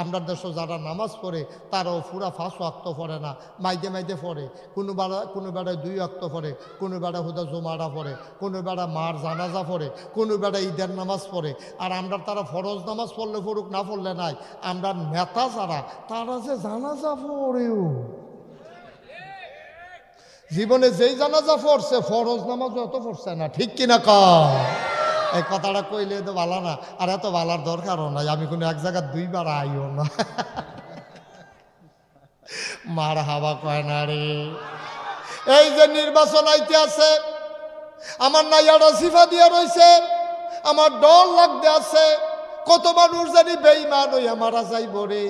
আমরা দেশে যারা নামাজ পড়ে তারাও পুরা 5 ওয়াক্ত পড়ে না, মাইদে মাইদে পড়ে। কোনো বেড়ায় 2 ওয়াক্ত পড়ে, কোনো বেড়া হুদা জুমারা পড়ে, কোনো বেড়া মার জানাজা পড়ে, কোনো বেড়া ঈদের নামাজ পড়ে। আর আমরা তারা ফরজ নামাজ পড়লে পড়ুক, না পড়লে নাই। আমরা নেতা যারা তারা যে জানাজা পড়েও, জীবনে যেই জানাজা পড়ছে ফরজ নামাজও এত পড়ছে না। ঠিক কিনা কয়? এই কথাটা কইলে তো ভালো না, আর এত ভালার দরকারও নাই। আমি কোনো এক জায়গায় 2 বার আইও না। মার হাওয়া কয় না রে। এই যে নির্বাচন আইতে আছে, আমার নাইয়াটা সিফা দিয়া রইছে, আমার ডর লাগতে আছে। কত মানুষ জানি বেঈমান হইয়া মারা যাইব রে।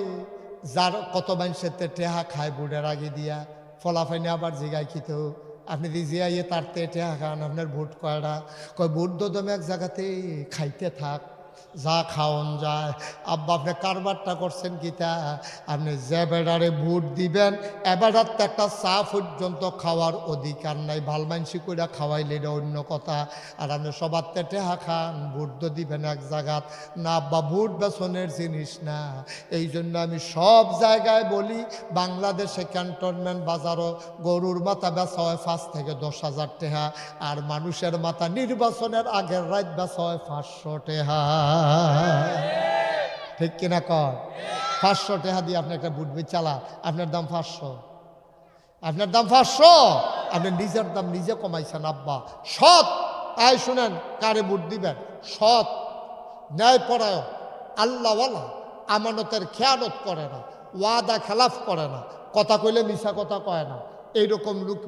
যার কত মানুষের টেহা খায় বুড়ের আগে দিয়া, ফলাফাইনে আবার জিগাই খিত আপনি জিয়াইয়ে তার টেহা খান, আপনার ভোট কয়টা? কয় ভোট দদমে এক জায়গাতে খাইতে থাক, যা খাওন যায়। আব্বা আপনি কারবারটা করছেন কিতা? আপনি যে বেড়ারে ভোট দিবেন এবেড়ার তো একটা চা পর্যন্ত খাওয়ার অধিকার নাই। ভালমানসি কইরা খাওয়াইলে এটা অন্য কথা। আর আপনি সবার টেহা খান, ভোট তো দিবেন এক জায়গাত না। আব্বা ভোট বেসনের জিনিস না। এই জন্য আমি সব জায়গায় বলি, বাংলাদেশে ক্যান্টনমেন্ট বাজারও গরুর মাথা বেচা হয় 5 থেকে 10,000 টাকা, আর মানুষের মাথা নির্বাচনের আগের রাত বেচা হয় 500 টাকা। ঠিক কিনা কর? 500 টাকা দিয়ে আপনি একটা বুট চালা, আপনার দাম 500, আপনার দাম 500। আপনি নিজের দাম নিজে কমাইছেন। আব্বা সৎ, আয় শুনেন, কারে বুট দিবেন? সৎ, ন্যায়পরায়ণ, আল্লাহওয়ালা, আমানতের খেয়ানত করে না, ওয়াদা খেলাফ করে না, কথা কইলে মিছা কথা কয় না। এইরকম লোক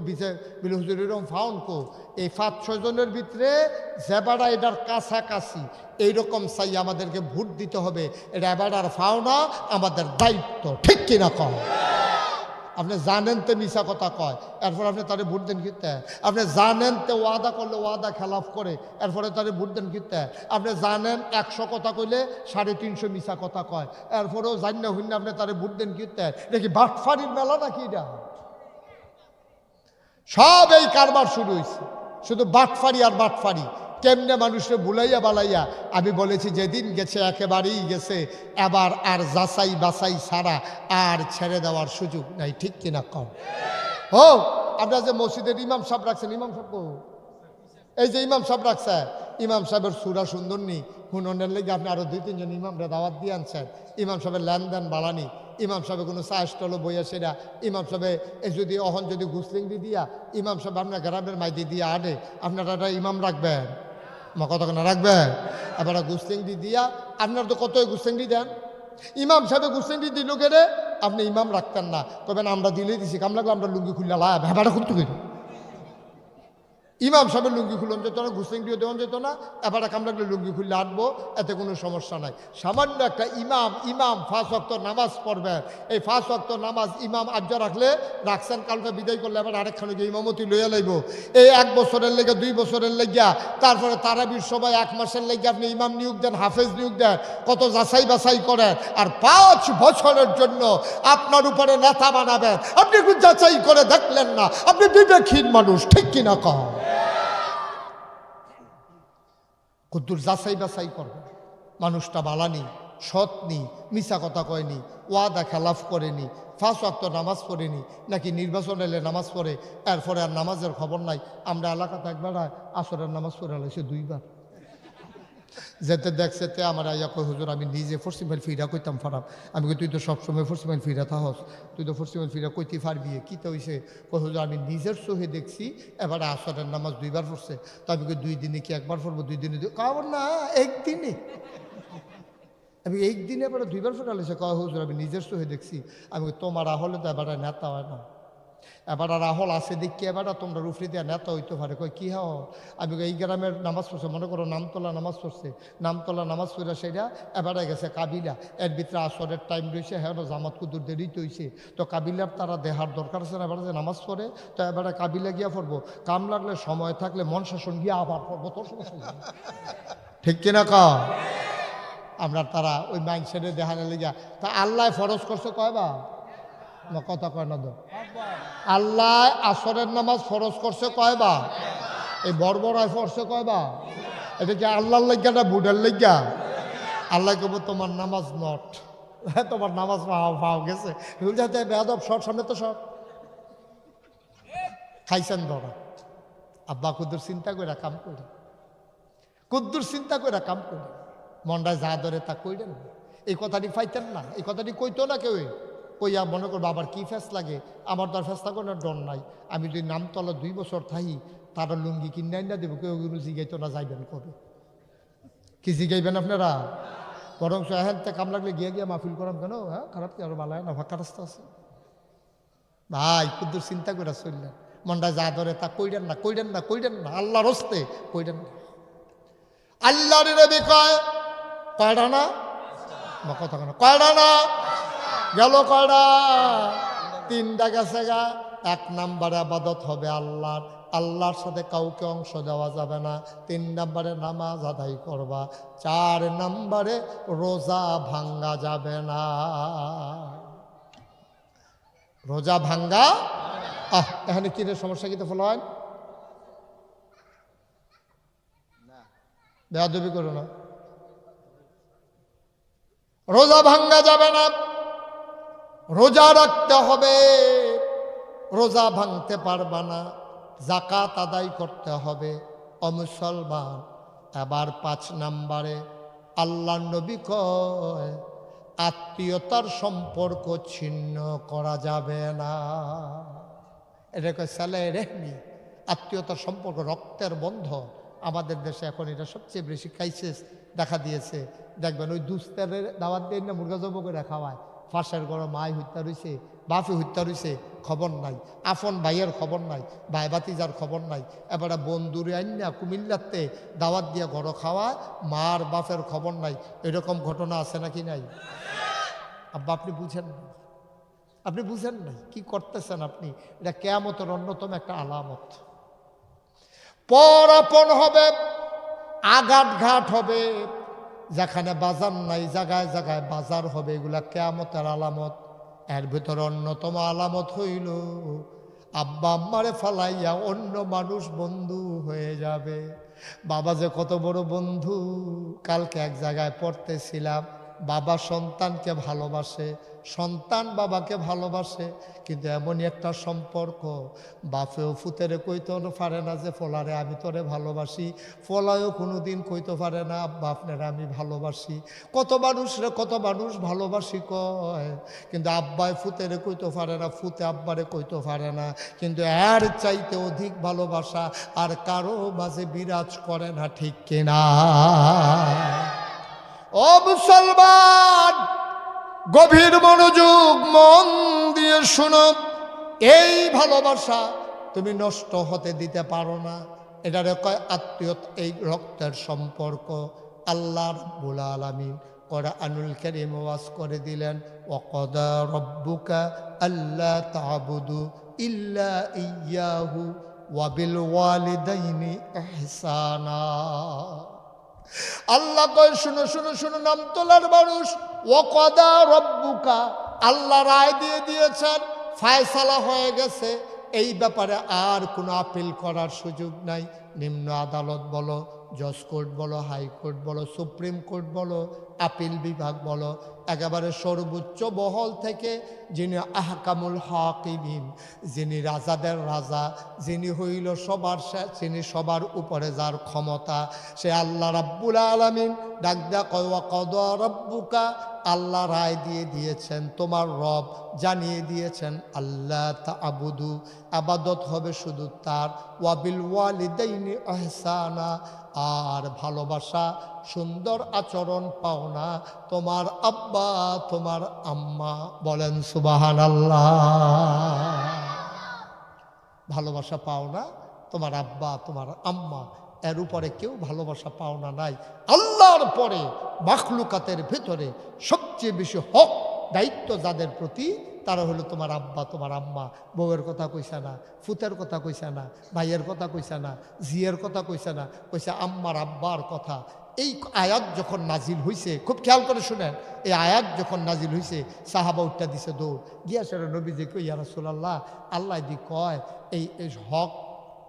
হুজুর এরকম ফাউন কো এই 5-6 জনের ভিতরে যেবারা এটার কাছাকাছি এইরকম চাই আমাদেরকে ভোট দিতে হবে। এটা এবারার ফাওনা, আমাদের দায়িত্ব। ঠিক কিনা কয়? আপনি জানেন তো মিছা কথা কয়, এরপর আপনি তারে ভোট দেন কিনতে? আপনি জানেন তো ওয়াদা করলে ওয়াদা খেলাফ করে, এরপরে তারে ভোট দেন কিনতে? আপনি জানেন 100 কথা কইলে 350 মিছা কথা কয়, এরপরেও জান না হইন আপনি তারে ভোট দেন কিনতে? দেখি বাটফারির মেলা নাকি এটা? সব এই কারবার শুরু হয়েছে, শুধু বাটফারি আর বাটফারি। কেমনে মানুষকে বুলাইয়া বালাইয়া। আমি বলেছি যেদিন গেছে একেবারেই গেছে, এবার আর যাচাই বাছাই ছাড়া আর ছেড়ে দেওয়ার সুযোগ নাই। ঠিক কিনা কম? ও আপনারা যে মসজিদের ইমাম সাহেব রাখছেন, ইমাম সাহেব এই যে ইমাম সাহেব রাখছে, ইমাম সাহেবের সুরা সুন্দর নি হুননের লেগে আপনি আরো 2-3 জন ইমামরা দাওয়াত দিয়ে আনছেন। ইমাম সাহেবের লেনদেন বাড়ানি, ইমাম সাহেব কোনো চা স্টলও বইয়া সেরা, ইমাম সাহেব যদি অহন যদি গুসলিংদি দিয়া ইমাম সাহেব আপনার গ্রামের মাইদি দিয়ে আডে, আপনারা একটা ইমাম রাখবেন? কতক্ষণ রাখবেন? এবার গুসলিংদি দিয়া আপনার তো কতই গুসলিংদি দেন। ইমাম সাহেব গুসলিংদি দিল কেড়ে, আপনি ইমাম রাখতেন না, কবেন আমরা দিলেই দিছি, কাম লাগলো আমরা লুঙ্গি খুললে লাভ ভেবাটা খুলতে গেল। ইমাম সাহেবের লুঙ্গি খুলন যেত না, ঘুসলিংটিও দেওয়া যেত না, এবার কাম লাগলে লুঙ্গি খুললে আটবো, এতে কোনো সমস্যা নাই। সামান্য একটা ইমাম 5 ওয়াক্ত নামাজ পড়বে, এই 5 ওয়াক্ত নামাজ ইমাম আজ্জা রাখলে রাখছেন, কালকে বিদায় করলে আবার আরেকখানে গিয়ে ইমামতি লইয়া লাইব। এই 1 বছরের লেগে 2 বছরের লেগিয়া, তারপরে তারাবির সবাই 1 মাসের লেগে আপনি ইমাম নিয়োগ দেন, হাফেজ নিয়োগ দেন, কত যাচাই বাছাই করেন, আর 5 বছরের জন্য আপনার উপরে নেতা বানাবেন। আপনি একটু যাচাই করে দেখলেন না? আপনি বিবেকহীন মানুষ। ঠিক কিনা কম? কদ্দুর যাচাই বাছাই করবে। মানুষটা বালানি, সৎ নি, মিছা কথা কয়নি, ওয়াদা খেলাফ করেনি, 5 ওয়াক্ত নামাজ পড়েনি, নাকি নির্বাচন এলে নামাজ পড়ে, এরপরে আর নামাজের খবর নাই। আমরা এলাকাতে একবার আসরের নামাজ পড়ে আলাইছে 2 বার। যেতে দেখছে তে আমার আইয়া কই হুজুর আমি নিজে ফরসিমাইল ফিরা কইতাম ফারাম। আমি কই তুই তো সবসময় ফরসিমাইল ফিরা থাহস, তুই তো ফরসিমাইল ফিরা কইতে পারবি, কী তো হইছে? কই হুজুর আমি নিজের চোখে দেখছি এবারে আসরের নামাজ 2 বার পড়ছে। তো আমি কই 2 দিনে কি একবার পড়বো? 2 দিনে কাবার না, একদিনে। আমি একদিনে এবারে 2 বার পড়ে আলাইছে। কয় হুজুর আমি নিজের চোখে দেখছি। আমি কই তোমার আহলে তো এবারে নেতা হয় না, এবার রাহল আছে দেখি, এবার তোমরা রুফরি দিয়া নেতা হইতে পারে। কই কি হও? আমি এই গ্রামের নামাজ পড়ছে, মনে করো নামতলা নামাজ পড়ছে, নামতলা নামাজ পড়ে সেটা এবারে গেছে কাবিলা, এর ভিতরে আসরের টাইম রয়েছে, হ্যাঁ জামাত কুদুর দেরিতে হয়েছে, তো কাবিলার তারা দেহার দরকার আছে না, এবারে যে নামাজ পড়ে, তো এবারে কাবিলা গিয়া পড়বো, কাম লাগলে সময় থাকলে মন শাসন গিয়া আবার পড়বো, তোর সমস্যা। ঠিক কিনা কা? আমরা তারা ওই মাইন্ডসেটে দেখানে লেগা। তা আল্লাহ ফরজ করছে কয়বার? না কথা কয় না তো। আল্লাহ আসরের নামাজ ফরজ করছে কয়বার? এই বর্বরায় পড়ছে কয়বার? এটা কি আল্লাহর লাগিয়া না বুডের লাগিয়া? আল্লাহ কব তোমার নামাজ নট, তোমার নামাজ পাও গেছে যাতে বেয়াদব সর সামনে তো সর খাইছেন ধরা। আব্বা কুদ্দুর চিন্তা করে কাম করে, কুদ্দুর চিন্তা করে কাম করে, মনটায় যা ধরে তা কইলেন। এই কথাটি পাইতেন না, এই কথাটি কইতো না কেউ। কইয়া মনে করবো আবার কি ফেস লাগে, আমার তো আর ফেসলা কোনো ডর নাই। আমি যদি নামতলা 2 বছর থাকি, তারা লুঙ্গি কিনে না দেবো, কেউ জিগাইতো না যাইবেন কবে, কি জিগাইবেন আপনারা? বরং হ্যাঁ কাম লাগলে গিয়ে গিয়ে মাহফিল করাম কেন, হ্যাঁ খারাপ কি আরো বালায় না, ফাঁকা রাস্তা আছে। ভাই কুদ্দুর চিন্তা করে চললেন, মনটা যা ধরে তা কইরেন না, কইরেন না, কইরেন না, আল্লাহর হস্তে কইরেন না। আল্লাহর নবী কয় কয়টা না, কথা কেন কয়টা না গেল, কয়টা? 3টা গেছে গা। 1 নম্বরে আবাদত হবে আল্লাহর, আল্লাহর সাথে কাউকে অংশ দেওয়া যাবে না। 3 নম্বরে নামাজ আদায় করবা। 4 নম্বরে রোজা ভাঙ্গা যাবে না, রোজা ভাঙ্গা। এখানে কি সমস্যা, কি তো ফলো হয় বেয়াদবি করো না, রোজা ভাঙ্গা যাবে না, রোজা রাখতে হবে, রোজা ভাঙতে পারবা না। যাকাত আদায় করতে হবে, অমুসলমান। এবার 5 নম্বরে আল্লাহ নবী কয় আত্মীয়তার সম্পর্ক ছিন্ন করা যাবে না। এটা কয় সালে রেহমি, আত্মীয়তার সম্পর্ক, রক্তের বন্ধন। আমাদের দেশে এখন এটা সবচেয়ে বেশি ক্রাইসিস দেখা দিয়েছে। দেখবেন ওই দুস্তের দাওয়াত দিয়ে না মুরগা জব করে খাওয়ায়, ফাঁসের গড় মায় হত্যা রয়েছে, বাপে হত্যা রয়েছে, খবর নাই। আপন ভাইয়ের খবর নাই, ভাই ভাতিজার খবর নাই। এবারে বন্ধুরে আইনা কুমিল্লাতে দাওয়াত দিয়ে গড় খাওয়ায়, মার বাপের খবর নাই। এরকম ঘটনা আছে নাকি নাই? আব্বা আপনি বুঝেন না, আপনি বুঝেন নাই কি করতেছেন আপনি। এটা কিয়ামতের অন্যতম একটা আলামত। পর আপন হবে, আঘাত ঘাট হবে, যেখানে বাজার নাই জায়গায় জায়গায় বাজার হবে। এগুলা কিয়ামতের আলামত। এর ভিতরে অন্যতম আলামত হইল আব্বা আম্মারে ফালাইয়া অন্য মানুষ বন্ধু হয়ে যাবে। বাবা যে কত বড় বন্ধু। কালকে এক জায়গায় পড়তেছিলাম, বাবা সন্তানকে ভালোবাসে, সন্তান বাবাকে ভালোবাসে, কিন্তু এমনই একটা সম্পর্ক, বাপেও ফুতেরে কইতে পারে না যে ফলারে আমি তোরে ভালোবাসি, ফলায়ও কোনোদিন কইতে পারে না আব্বা আপনারা আমি ভালোবাসি। কত মানুষ ভালোবাসি কয়, কিন্তু আব্বায় ফুতেরে কইতে পারে না, ফুতে আব্বারে কইতে পারে না। কিন্তু এর চাইতে অধিক ভালোবাসা আর কারো মাঝে বিরাজ করে না, ঠিক কিনা? ও মুসলমান, গভীর মনোযোগ মন দিয়ে শোনো। এই ভালোবাসা তুমি নষ্ট হতে দিতে পারো না। এটারে কয় আত্মীয়তা, এই রক্তের সম্পর্ক। আল্লাহ রাব্বুল আলামিন কোরআনুল কারীম ওয়াজ করে দিলেন, ওয়াকাদা রাব্বুকা আল্লা তা'বুদু ইল্লা ইয়্যাহু ওয়া বিল ওয়ালিদাইনি ইহসানা। আল্লাহ কয় শুনো শুনো শুনো, নাম তোলার মানুষ। ওয়াকাদা রাব্বুকা, আল্লাহ রায় দিয়ে দিয়েছেন, ফায়সালা হয়ে গেছে। এই ব্যাপারে আর কোনো আপিল করার সুযোগ নাই। নিম্ন আদালত বলো, জজ কোর্ট বলো, হাইকোর্ট বলো, সুপ্রিম কোর্ট বলো, আপিল বিভাগ বলো, একেবারে সর্বোচ্চ মহল থেকে যিনি আহকামুল হাকিমিন, যিনি রাজাদের রাজা, যিনি হইল সবার শেষ, যিনি সবার উপরে যার ক্ষমতা, সে আল্লাহ রাব্বুল আলামিন ডাক দেয়া কয় ওয়াকাদা রাব্বুকা, আল্লাহ রায় দিয়ে দিয়েছেন, তোমার রব জানিয়ে দিয়েছেন, আল্লাহ তা'বুদু, আবাদত হবে শুধু তার, ওয়া বিল ওয়ালিদাইনি ইহসানা, আর ভালোবাসা সুন্দর আচরণ পাও না তোমার আব্বা তোমার আম্মা। বলেন সুবহানাল্লাহ। ভালোবাসা পাও না তোমার আব্বা তোমার আম্মা, এর উপরে কেউ ভালোবাসা পাও না নাই। আল্লাহর পরে মাখলুকাতের ভিতরে সবচেয়ে বেশি হক দায়িত্ব যাদের প্রতি, তারা হলো তোমার আব্বা তোমার আম্মা। বউয়ের কথা কইছে না, ফুতের কথা কইছে না, ভাইয়ের কথা কইছে না, জিয়ের কথা কইছে না, কইছে আম্মার আব্বার কথা। এই আয়াত যখন নাজিল হইছে, খুব খেয়াল করে শুনেন, এই আয়াত যখন নাজিল হইছে সাহাবা উঠটা দিছে দৌড় গিয়া, সেটা নবীজি কই ইয়া রাসূলুল্লাহ, আল্লাহ দি কয় এই হক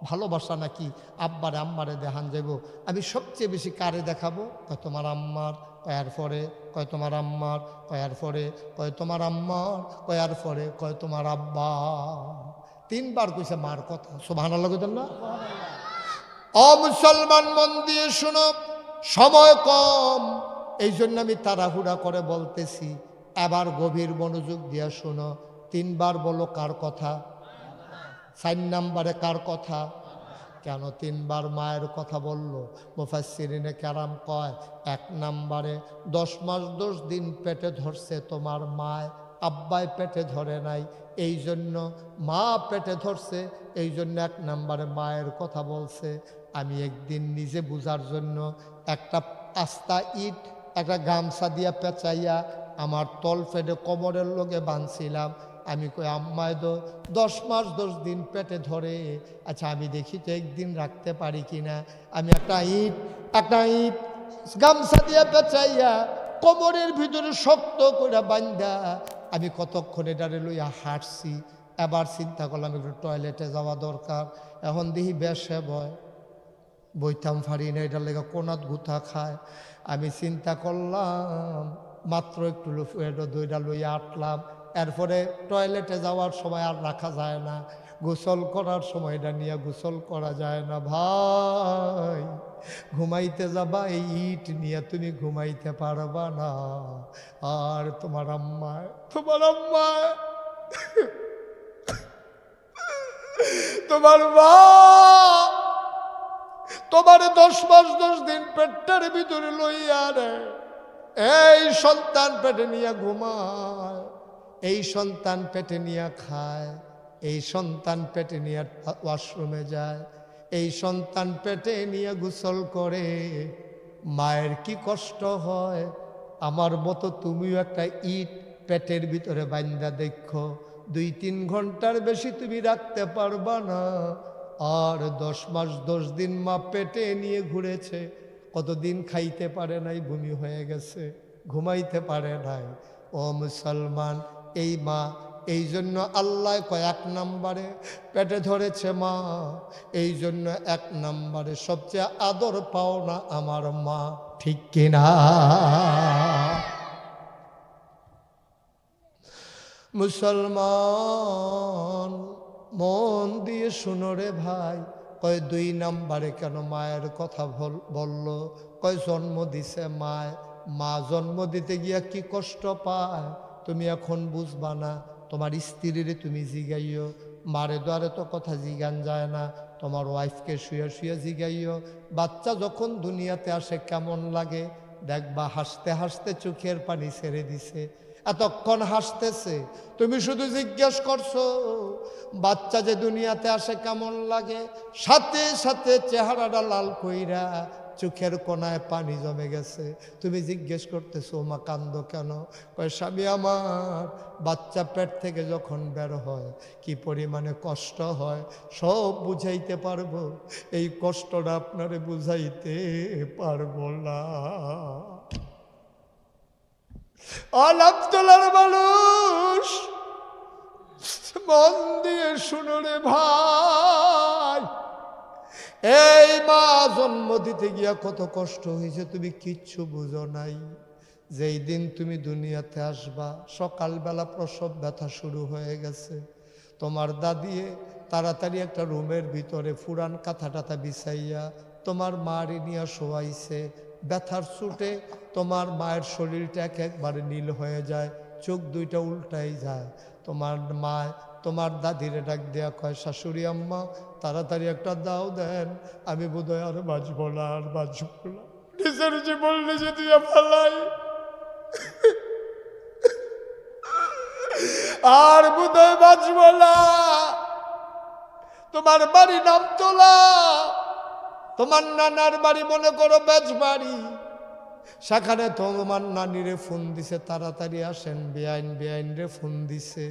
ভালোবাসা নাকি আব্বারে আম্মারে দেখান যাব, আমি সবচেয়ে বেশি কারে দেখাবো? তোমার আম্মার। কয়ার পরে কয় তোমার আম্মার, কয়ার পরে কয় তোমার আম্মার, কয়ার পরে কয় তোমার আব্বা। 3 বার কইছে মার কথা। সুবহানাল্লাহ কইতেন না? ও মুসলমান, মন দিয়ে শুনো, সময় কম, এই জন্য আমি তাড়াহুড়া করে বলতেছি। এবার গভীর মনোযোগ দিয়ে শোনো। 3 বার বলো কার কথা? 4 নম্বরে কার কথা? কেন 3 বার মায়ের কথা বলল? মুফাসসিরিনে কেরাম কয় 1 নম্বরে 10 মাস 10 দিন পেটে ধরছে তোমার মায়, আব্বাই পেটে ধরে নাই, এই জন্য মা পেটে ধরছে, এই জন্য 1 নম্বরে মায়ের কথা বলছে। আমি একদিন নিজে বুঝার জন্য একটা আস্তা ইট একটা গামছা দিয়া পেঁচাইয়া আমার তল ফেটে কোমরের লগে বাঁধছিলাম। আমি কই আম্মায় 10 মাস 10 দিন পেটে ধরে, আচ্ছা আমি দেখি তো একদিন রাখতে পারি কিনা। আমি একটা ইট গামছা দিয়া পেঁচাইয়া কোমরের ভিতরে শক্ত করে বান্ধা আমি কতক্ষণ এটারে লইয়া হাঁটছি। এবার চিন্তা করলাম একটু টয়লেটে যাওয়া দরকার। এখন দেখি বেশে বইতাম ফারি না, এটার লেগে কোনাত গুথা খায়। আমি চিন্তা করলাম মাত্র একটু দুইটা লইয়া আটলাম। এরপরে টয়লেটে যাওয়ার সময় আর রাখা যায় না, গোসল করার সময় এটা নিয়ে গোসল করা যায় না। ভাই, ঘুমাইতে যাবা এই ইট নিয়ে তুমি ঘুমাইতে পারবা না। আর তোমার আম্মায় তোমার মা তোমার 10 মাস 10 দিন পেটটার ভিতরে লইয়া রে, এই সন্তান পেটে নিয়ে ঘুমায়, এই সন্তান পেটে নিয়ে খায়, এই সন্তান পেটে নিয়ে ওয়াশরুমে যায়, এই সন্তান পেটে নিয়ে গোসল করে। মায়ের কি কষ্ট হয়। আমার মতো তুমিও একটা ইট পেটের ভিতরে বান্ধা দেখো, 2-3 ঘন্টার বেশি তুমি রাখতে পারবা না। আর 10 মাস 10 দিন মা পেটে নিয়ে ঘুরেছে, কতদিন খাইতে পারে নাই, বমি হয়ে গেছে, ঘুমাইতে পারে নাই। ও মুসলমান, এই মা, এই জন্য আল্লাহ কয় 1 নম্বরে পেটে ধরেছে মা, এই জন্য 1 নম্বরে সবচেয়ে আদর পাও না আমার মা। ঠিক কিনা? মুসলমান, মন দিয়ে শুনো রে ভাই। কয় 2 নম্বরে কেন মায়ের কথা বলল? কয় জন্ম দিছে মায়, মা জন্ম দিতে গিয়া কি কষ্ট পায় তুমি এখন বুঝবা না। তোমার স্ত্রীর তুমি জিগাইও, মারে দ্বারে তো কথা জিগান যায় না, তোমার ওয়াইফকে শুয়ে শুয়ে জিগাইও বাচ্চা যখন দুনিয়াতে আসে কেমন লাগে দেখবা। হাসতে হাসতে চোখের পানি ছেড়ে দিছে, এতক্ষণ হাসতেছে, তুমি শুধু জিজ্ঞেস করছো বাচ্চা যে দুনিয়াতে আসে কেমন লাগে, সাথে সাথে চেহারাটা লাল কইরা চোখের কোনায় পানি জমে গেছে। তুমি জিজ্ঞেস করতেছো মা কান্দো কেন? কয় স্বামী আমার বাচ্চা পেট থেকে যখন বের হয় কি পরিমাণে কষ্ট হয় সব বুঝাইতে পারবো, এই কষ্টটা আপনারে বুঝাইতে পারবো না। আলাপতলার মানুষ, মন দিয়ে শুনো রে ভাই, এই মা জন্ম দিতে গিয়া কত কষ্ট হয়েছে তুমি কিচ্ছু বুঝো নাই। যেই দিন তুমি দুনিয়াতে আসবা সকালবেলা প্রসব ব্যথা শুরু হয়ে গেছে। তোমার দাদিয়ে তাড়াতাড়ি একটা রুমের ভিতরে ফুরান কাঁথা টাথা বিছাইয়া তোমার মারি নিয়ে শোয়াইছে। ব্যথার চোটে তোমার মায়ের শরীরটা একবারে নীল হয়ে যায়, চোখ দুইটা উল্টাই যায়। তোমার মা তোমার দাদিরে ডাক দেয়া কয় শাশুড়ি আম্মা তাড়াতাড়ি একটা দাও দেন, আমি বোধহয় আর বাঁচবো না, আর বাঁচবো না, নিজের জীবন নিজে দিয়ে ফেলাই, আর বোধহয় বাঁচবো না। তোমার বাড়ি নামতলা, তোমার নানার বাড়ি মনে করো বেজবাড়ি, সেখানে তোমার নানিরে ফোন দিছে তাড়াতাড়ি আসেন, বেআইন রে ফোন দিছে।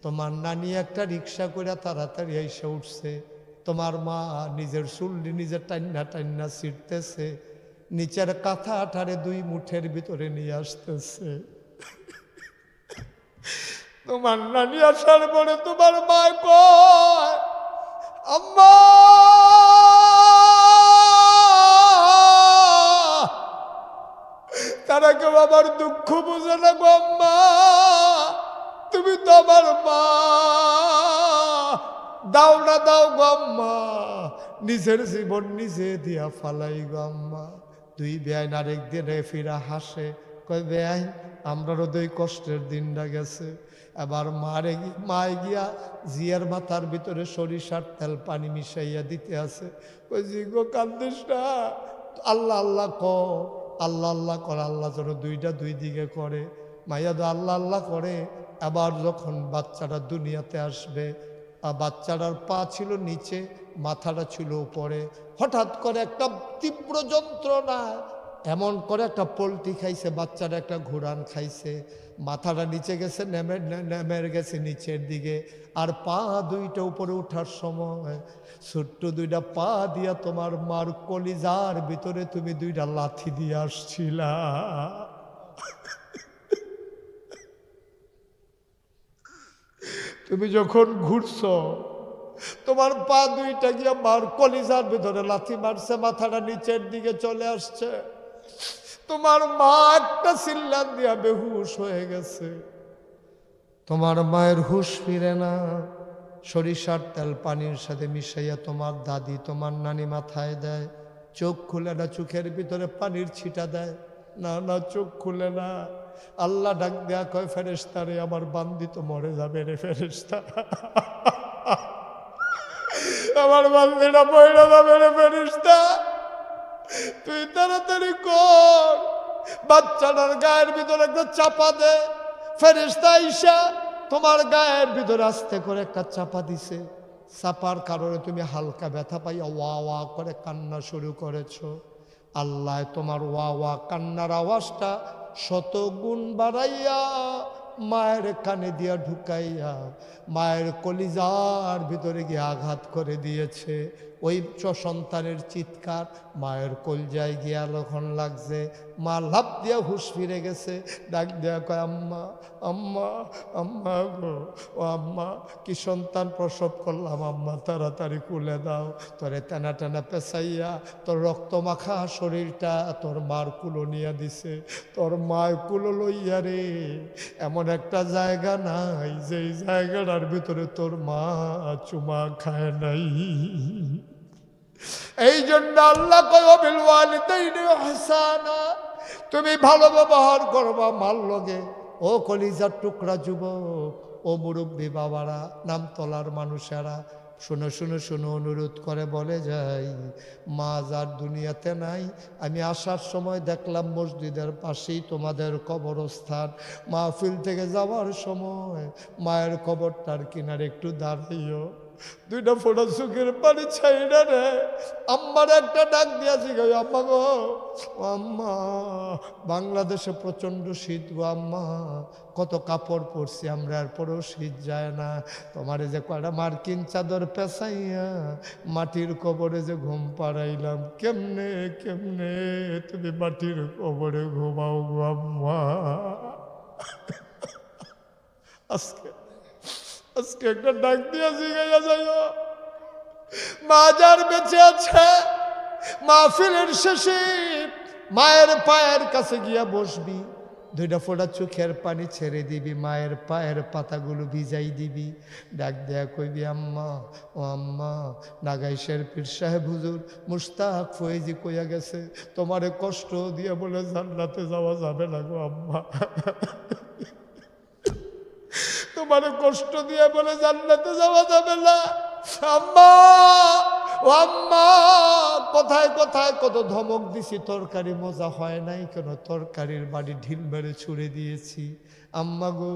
তোমার নানি একটা রিক্সা করে তাড়াতাড়ি এসে উঠছে। তোমার মা নিজের চুল্লি নিজের টান্না টান্না ছিটতেছে, নিচের কাঁথা আঠারে 2 মুঠের ভিতরে নিয়ে আসতেছে। তোমার নানি আসার পরে তোমার মা কয় আম্মা তারা কেউ আমার দুঃখ বোঝে না গো আম্মা, তুমি তো আমার মা, দাও না দাও গো আম্মা, নিজের জীবন নিজে দিয়া ফালাই গো আম্মা। দুই বেআইন আরেক দিনে ফিরা হাসে, কয় বেআইন আমরারও দুই কষ্টের দিনটা গেছে। এবার মায়ে গিয়া জিয়ার মাথার ভিতরে সরিষার তেল পানি মিশাইয়া দিতে আছে। কই জি গো কান্দিস না, আল্লাহ আল্লাহ কর, আল্লাহ আল্লাহ কর, আল্লাহ যেন দুইটা দুই দিকে করে। মাইয়া তো আল্লাহ আল্লাহ করে। আবার যখন বাচ্চাটা দুনিয়াতে আসবে, বাচ্চাটার পা ছিল নিচে, মাথাটা ছিল উপরে। হঠাৎ করে একটা তীব্র যন্ত্রণা, এমন করে একটা পোলট্রি খাইছে, বাচ্চাটা একটা ঘুরান খাইছে, মাথাটা নিচে গেছে, নেমে গেছে নিচের দিকে। আর পা দুইটা উপরে ওঠার সময় ছোট্ট দুইটা পা দিয়া তোমার মার কলিজার ভিতরে তুমি দুইটা লাথি দিয়ে আসছিলা। তুমি যখন ঘুরছ, তোমার পা দুইটা গিয়া মার কলিজার ভিতরে লাথি মারছে, মাথাটা নিচের দিকে চলে আসছে। তোমার মা একটা চিল্লান দিয়া বেহুশ হয়ে গেছে। তোমার মায়ের হুশ ফিরে না। সরিষার তেল পানির সাথে মিশাইয়া তোমার দাদি তোমার নানি মাথায় দেয়, চোখ খুলে না, চোখের ভিতরে পানির ছিটা দেয়, না না চোখ খুলে না। আল্লাহ ডাক দেয়া কয় ফেরেশতা রে, আমার বান্দি তো মরে যাবে রে ফেরেশতা, আমার বান্দিটা মরে যাবে রে ফেরেশতা, তুই তাড়াতাড়ি কর, বাচ্চাটার গায়ের ভিতরে একটা চাপা দে। ফেরেশতা আইসা তোমার গায়ের ভিতরে আস্তে করে একটা চাপা দিছে। চাপার কারণে তুমি হালকা ব্যথা পাইয়া ওয়া ওয়া করে কান্না শুরু করেছো। আল্লাহ তোমার ওয়া ওয়া কান্নার আওয়াজটা 100 গুণ বাড়াইয়া মায়ের কানে দিয়া ঢুকাইয়া মায়ের কলিজার ভিতরে গিয়ে আঘাত করে দিয়েছে। ওই সন্তানের চিৎকার মায়ের কলজায় গিয়া যখন লাগছে, মা লাফ দিয়া হুঁশ ফিরে গেছে। ডাক দেয়া কয় আম্মা আম্মা আম্মা গো, ও আম্মা কি সন্তান প্রসব করলাম আম্মা, তাড়াতাড়ি কুলে দাও। তোরে টানা টানা পেঁচাইয়া তোর রক্ত মাখা শরীরটা তোর মার কুলো নিয়ে দিছে। তোর মার কুলো লইয়া রে এমন একটা জায়গা নাই যেই জায়গাটার ভিতরে তোর মা চুমা খায় নাই। এই জন্য আল্লাহ কয় বিল ওয়ালিদাইনি ইহসানা, তুমি ভালো ব্যবহার করবা মার লগে। ও কলিজার টুকরা যুবক, ও মুরব্বী বাবারা, নামতলার মানুষেরা, শুনো শুনো শুনো, অনুরোধ করে বলে যাই, মা যার দুনিয়াতে নাই, আমি আসার সময় দেখলাম মসজিদের পাশেই তোমাদের কবরস্থান। মাহফিল থেকে যাওয়ার সময় মায়ের কবরটার কিনারে একটু দাঁড়াইও, দুইটা ফোটা চোখের পানি ছাইড়া রে আম্মার একটা ডাক দিয়েছি গো, আম্মা গো, ও আম্মা, বাংলাদেশে প্রচণ্ড শীত গো আম্মা, কত কাপড় পরছি আমরা, এরপরেও শীত যায় না। তোমার যে কয়টা মার্কিন চাদর পেঁচাইয়া মাটির কবরে যে ঘুম পাড়াইলাম, কেমনে কেমনে তুমি মাটির কবরে ঘুমাও গো আম্মা। আজকে আজকে একটা ডাক দিয়েছি গাইয়া যাইও, মা যার বেঁচে আছে মাহফিলের শেষে মায়ের পায়ের কাছে গিয়া বসবি, দুইটা ফোঁটা চোখের পানি ছেড়ে দিবি, মায়ের পায়ের পাতাগুলো ভিজাই দিবি, ডাক দেয়া কইবি আম্মা ও আম্মা, নাগাইশের পীর সাহেব হুজুর মুশতাক ফয়েজি কইয়া গেছে তোমারে কষ্ট দিয়ে বলে জান্নাতে যাওয়া যাবে না গো আম্মা, তোমার কষ্ট দিয়ে বলে জান্নাতে যাওয়া যাবে না আম্মা। ও আম্মা, কোথায় কোথায় কত ধমক দিছি, তরকারি মজা হয় নাই কেন, তরকারির বাড়ি ঢিল মেরে ছুড়ে দিয়েছি। আম্মা গো,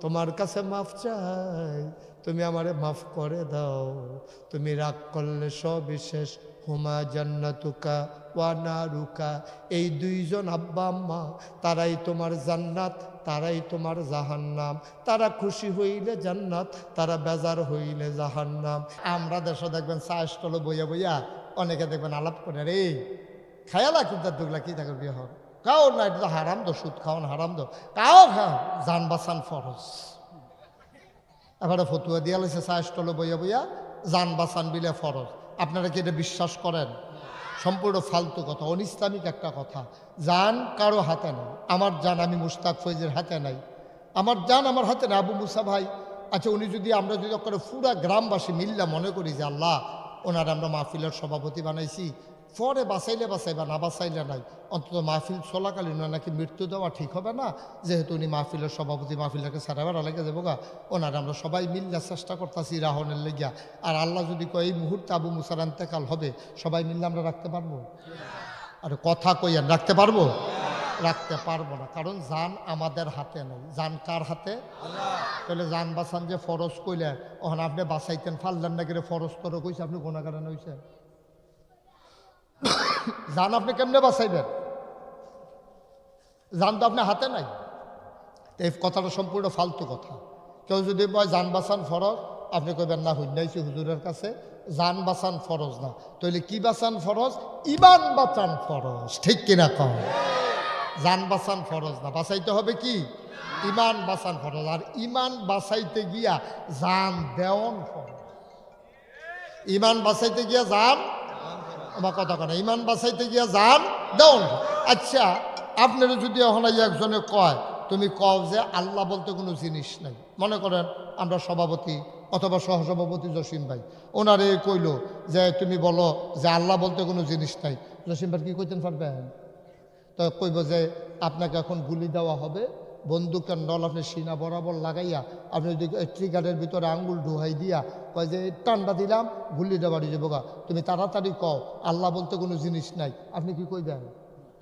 তোমার কাছে মাফ চাই, তুমি আমারে মাফ করে দাও। তুমি রাগ করলে সবই শেষ, হুমা জান্নাতুকা ওয়া নারুকা, এই দুইজন আব্বা আম্মা তারাই তোমার জান্নাত, তারাই তোমার জাহান্নাম। তারা খুশি হইলে জান্নাত, তারা বেজার হইলে জাহান্নাম। আমরা দেশে দেখবেন চা স্টলে বইয়া বইয়া অনেকে দেখবেন আলাপ করে, রে খায়ালা কিন্তু দুগলা কি থাকে বিয়ে হোক, কাও না এটা তো হারাম দো, সুদ খাওয়ান হারাম দো, কাও খাও জান বাঁচান ফরজ। এবারে ফতুয়া দিয়া লেছে চা স্টলে বইয়া বইয়া জান বাঁচান বিলে ফরজ। আপনারা কি এটা বিশ্বাস করেন? সম্পূর্ণ ফালতু কথা, অনিসলামিক একটা কথা। জান কারো হাতে নাই, আমার জান আমি মুশতাক ফৈজের হাতে নাই, আমার জান আমার হাতে নাই। আবু মুসা ভাই, আচ্ছা উনি যদি, আমরা যদি করে পুরা গ্রামবাসী মিল্লা মনে করি যে আল্লাহ ওনার আমরা মাহফিলের সভাপতি বানাইছি, পরে বাঁচাইলে বাঁচাইবা, না বাঁচাইলে নাই, অন্তত মাহফিল চলাকালীন নাকি মৃত্যু দেওয়া ঠিক হবে না, যেহেতু উনি মাহফিলের সভাপতি, মাহফিলটাকে সারাবার লেগে যাবো গা, ওনার আমরা সবাই মিল্লা চেষ্টা করতেছি রাহনের লেগিয়া। আর আল্লাহ যদি কয় এই মুহূর্তে আবু মুসার ইন্তেকাল হবে, সবাই মিললে আমরা রাখতে পারবো? আর কথা কইয়ান, রাখতে পারবো? রাখতে পারবো না, কারণ জান আমাদের হাতে নাই। জান কার হাতে? তাহলে জান বাঁচান যে ফরজ কইলে, ওখানে আপনি বাঁচাইতেন ফাললেন না করে ফরজ করে কইছে, আপনি গুনাহগার হইছে। জান আপনি কেমনে বাঁচাইবেন? জান তো আপনার হাতে নাই। এই কথাটা সম্পূর্ণ ফালতু কথা। কেউ যদি বয় জান বাঁচান ফরজ, আপনি কইবেন না হুন্নাইছি হুজুরের কাছে, জান বাঁচান ফরজ না, তাহলে কি বাঁচান ফরজ? ইমান বাঁচান ফরজ, ঠিক কিনা কম? জান বাঁচান ফরজ না, বাঁচাইতে হবে কি? ইমান বাঁচান ফরজ। আর ইমান বাঁচাইতে গিয়া জান দেওয়ান ফরজ। ইমান বাঁচাইতে গিয়া জান, আমার কথা কেন, ইমান বাঁচাইতে গিয়া জান দেওয়ান। আচ্ছা আপনারা যদি এখন একজনে কয়, তুমি কও যে আল্লাহ বলতে কোনো জিনিস নাই, মনে করেন আমরা সভাপতি অথবা সহসভাপতি জসিম ভাই, ওনারে কইল যে তুমি বলো যে আল্লাহ বলতে কোনো জিনিস নাই, জসিম ভাই কি কইতেন পারবেন? তো কইব যে আপনাকে এখন গুলি দেওয়া হবে, বন্দুকের নল আপনি সিনা বরাবর লাগাইয়া আপনি যদি ট্রিগারের ভিতরে আঙ্গুল ঢুহাই দিয়া কয় যে টান্ডা দিলাম, গুলিটা বাড়ি যাবো গা, তুমি তাড়াতাড়ি কও আল্লাহ বলতে কোনো জিনিস নাই, আপনি কি কইবেন?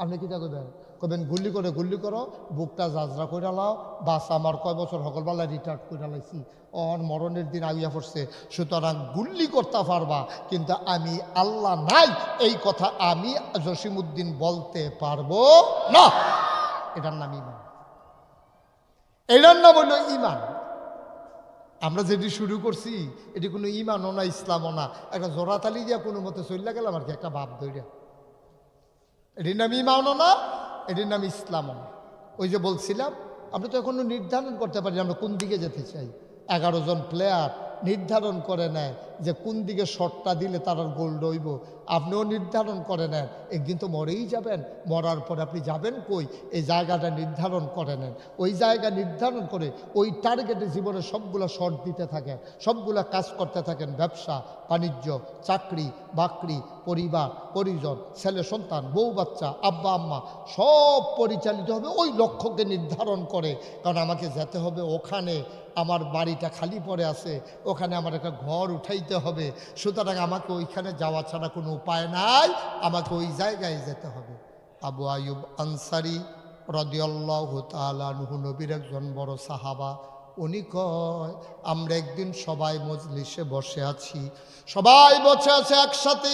আপনি কিটা কইবেন? কবেন গুলি করো, বুকটা জাজরা কইরা লাও, বাস আমার কয় বছর সকলবেলা রিটায়ার্ড কইরা লাইছি, ওর মরণের দিন আইয়া পড়ছে, সুতরাং গুল্লি করতে পারবা, কিন্তু আমি আল্লাহ নাই এই কথা আমি জসিমউদ্দিন বলতে পারবো না। এটার নাম ইমান, এটার নাম হলো ইমান। আমরা যেটি শুরু করছি এটি কোনো ইমানও না, ইসলামও না, একটা জোড়াতালি দিয়া কোনো মতে চলিয়া গেলাম আর কি, একটা ভাব ধরিয়া। এটির নাম ইমানও না, এটির নাম ইসলামও না। ওই যে বলছিলাম, আমরা তো এখনো নির্ধারণ করতে পারি আমরা কোন দিকে যেতে চাই। 11 জন প্লেয়ার নির্ধারণ করে নেয় যে কোন দিকে শটটা দিলে তার গোল হইব। আপনিও নির্ধারণ করে নেন, একদিন তো মরেই যাবেন, মরার পর আপনি যাবেন কই, এই জায়গাটা নির্ধারণ করে নেন। ওই জায়গা নির্ধারণ করে ওই টার্গেটে জীবনে সবগুলো শট দিতে থাকেন, সবগুলো কাজ করতে থাকেন, ব্যবসা বাণিজ্য, চাকরি বাকরি, পরিবার পরিজন, ছেলে সন্তান, বউ বাচ্চা, আব্বা আম্মা, সব পরিচালিত হবে ওই লক্ষ্যকে নির্ধারণ করে। কারণ আমাকে যেতে হবে ওখানে, আমার বাড়িটা খালি পড়ে আছে, ওখানে আমার একটা ঘর উঠাইতে হবে, সুতরাং আমাকে ওইখানে যাওয়া ছাড়া কোনো উপায় নাই, আমাকে ওই জায়গায় যেতে হবে। আবু আয়ুব আনসারী রাদিয়াল্লাহু তাআলা আনহু, নবীর একজন বড় সাহাবা, উনি কয় আমরা একদিন সবাই মজলিসে বসে আছি, সবাই বসে আছে একসাথে,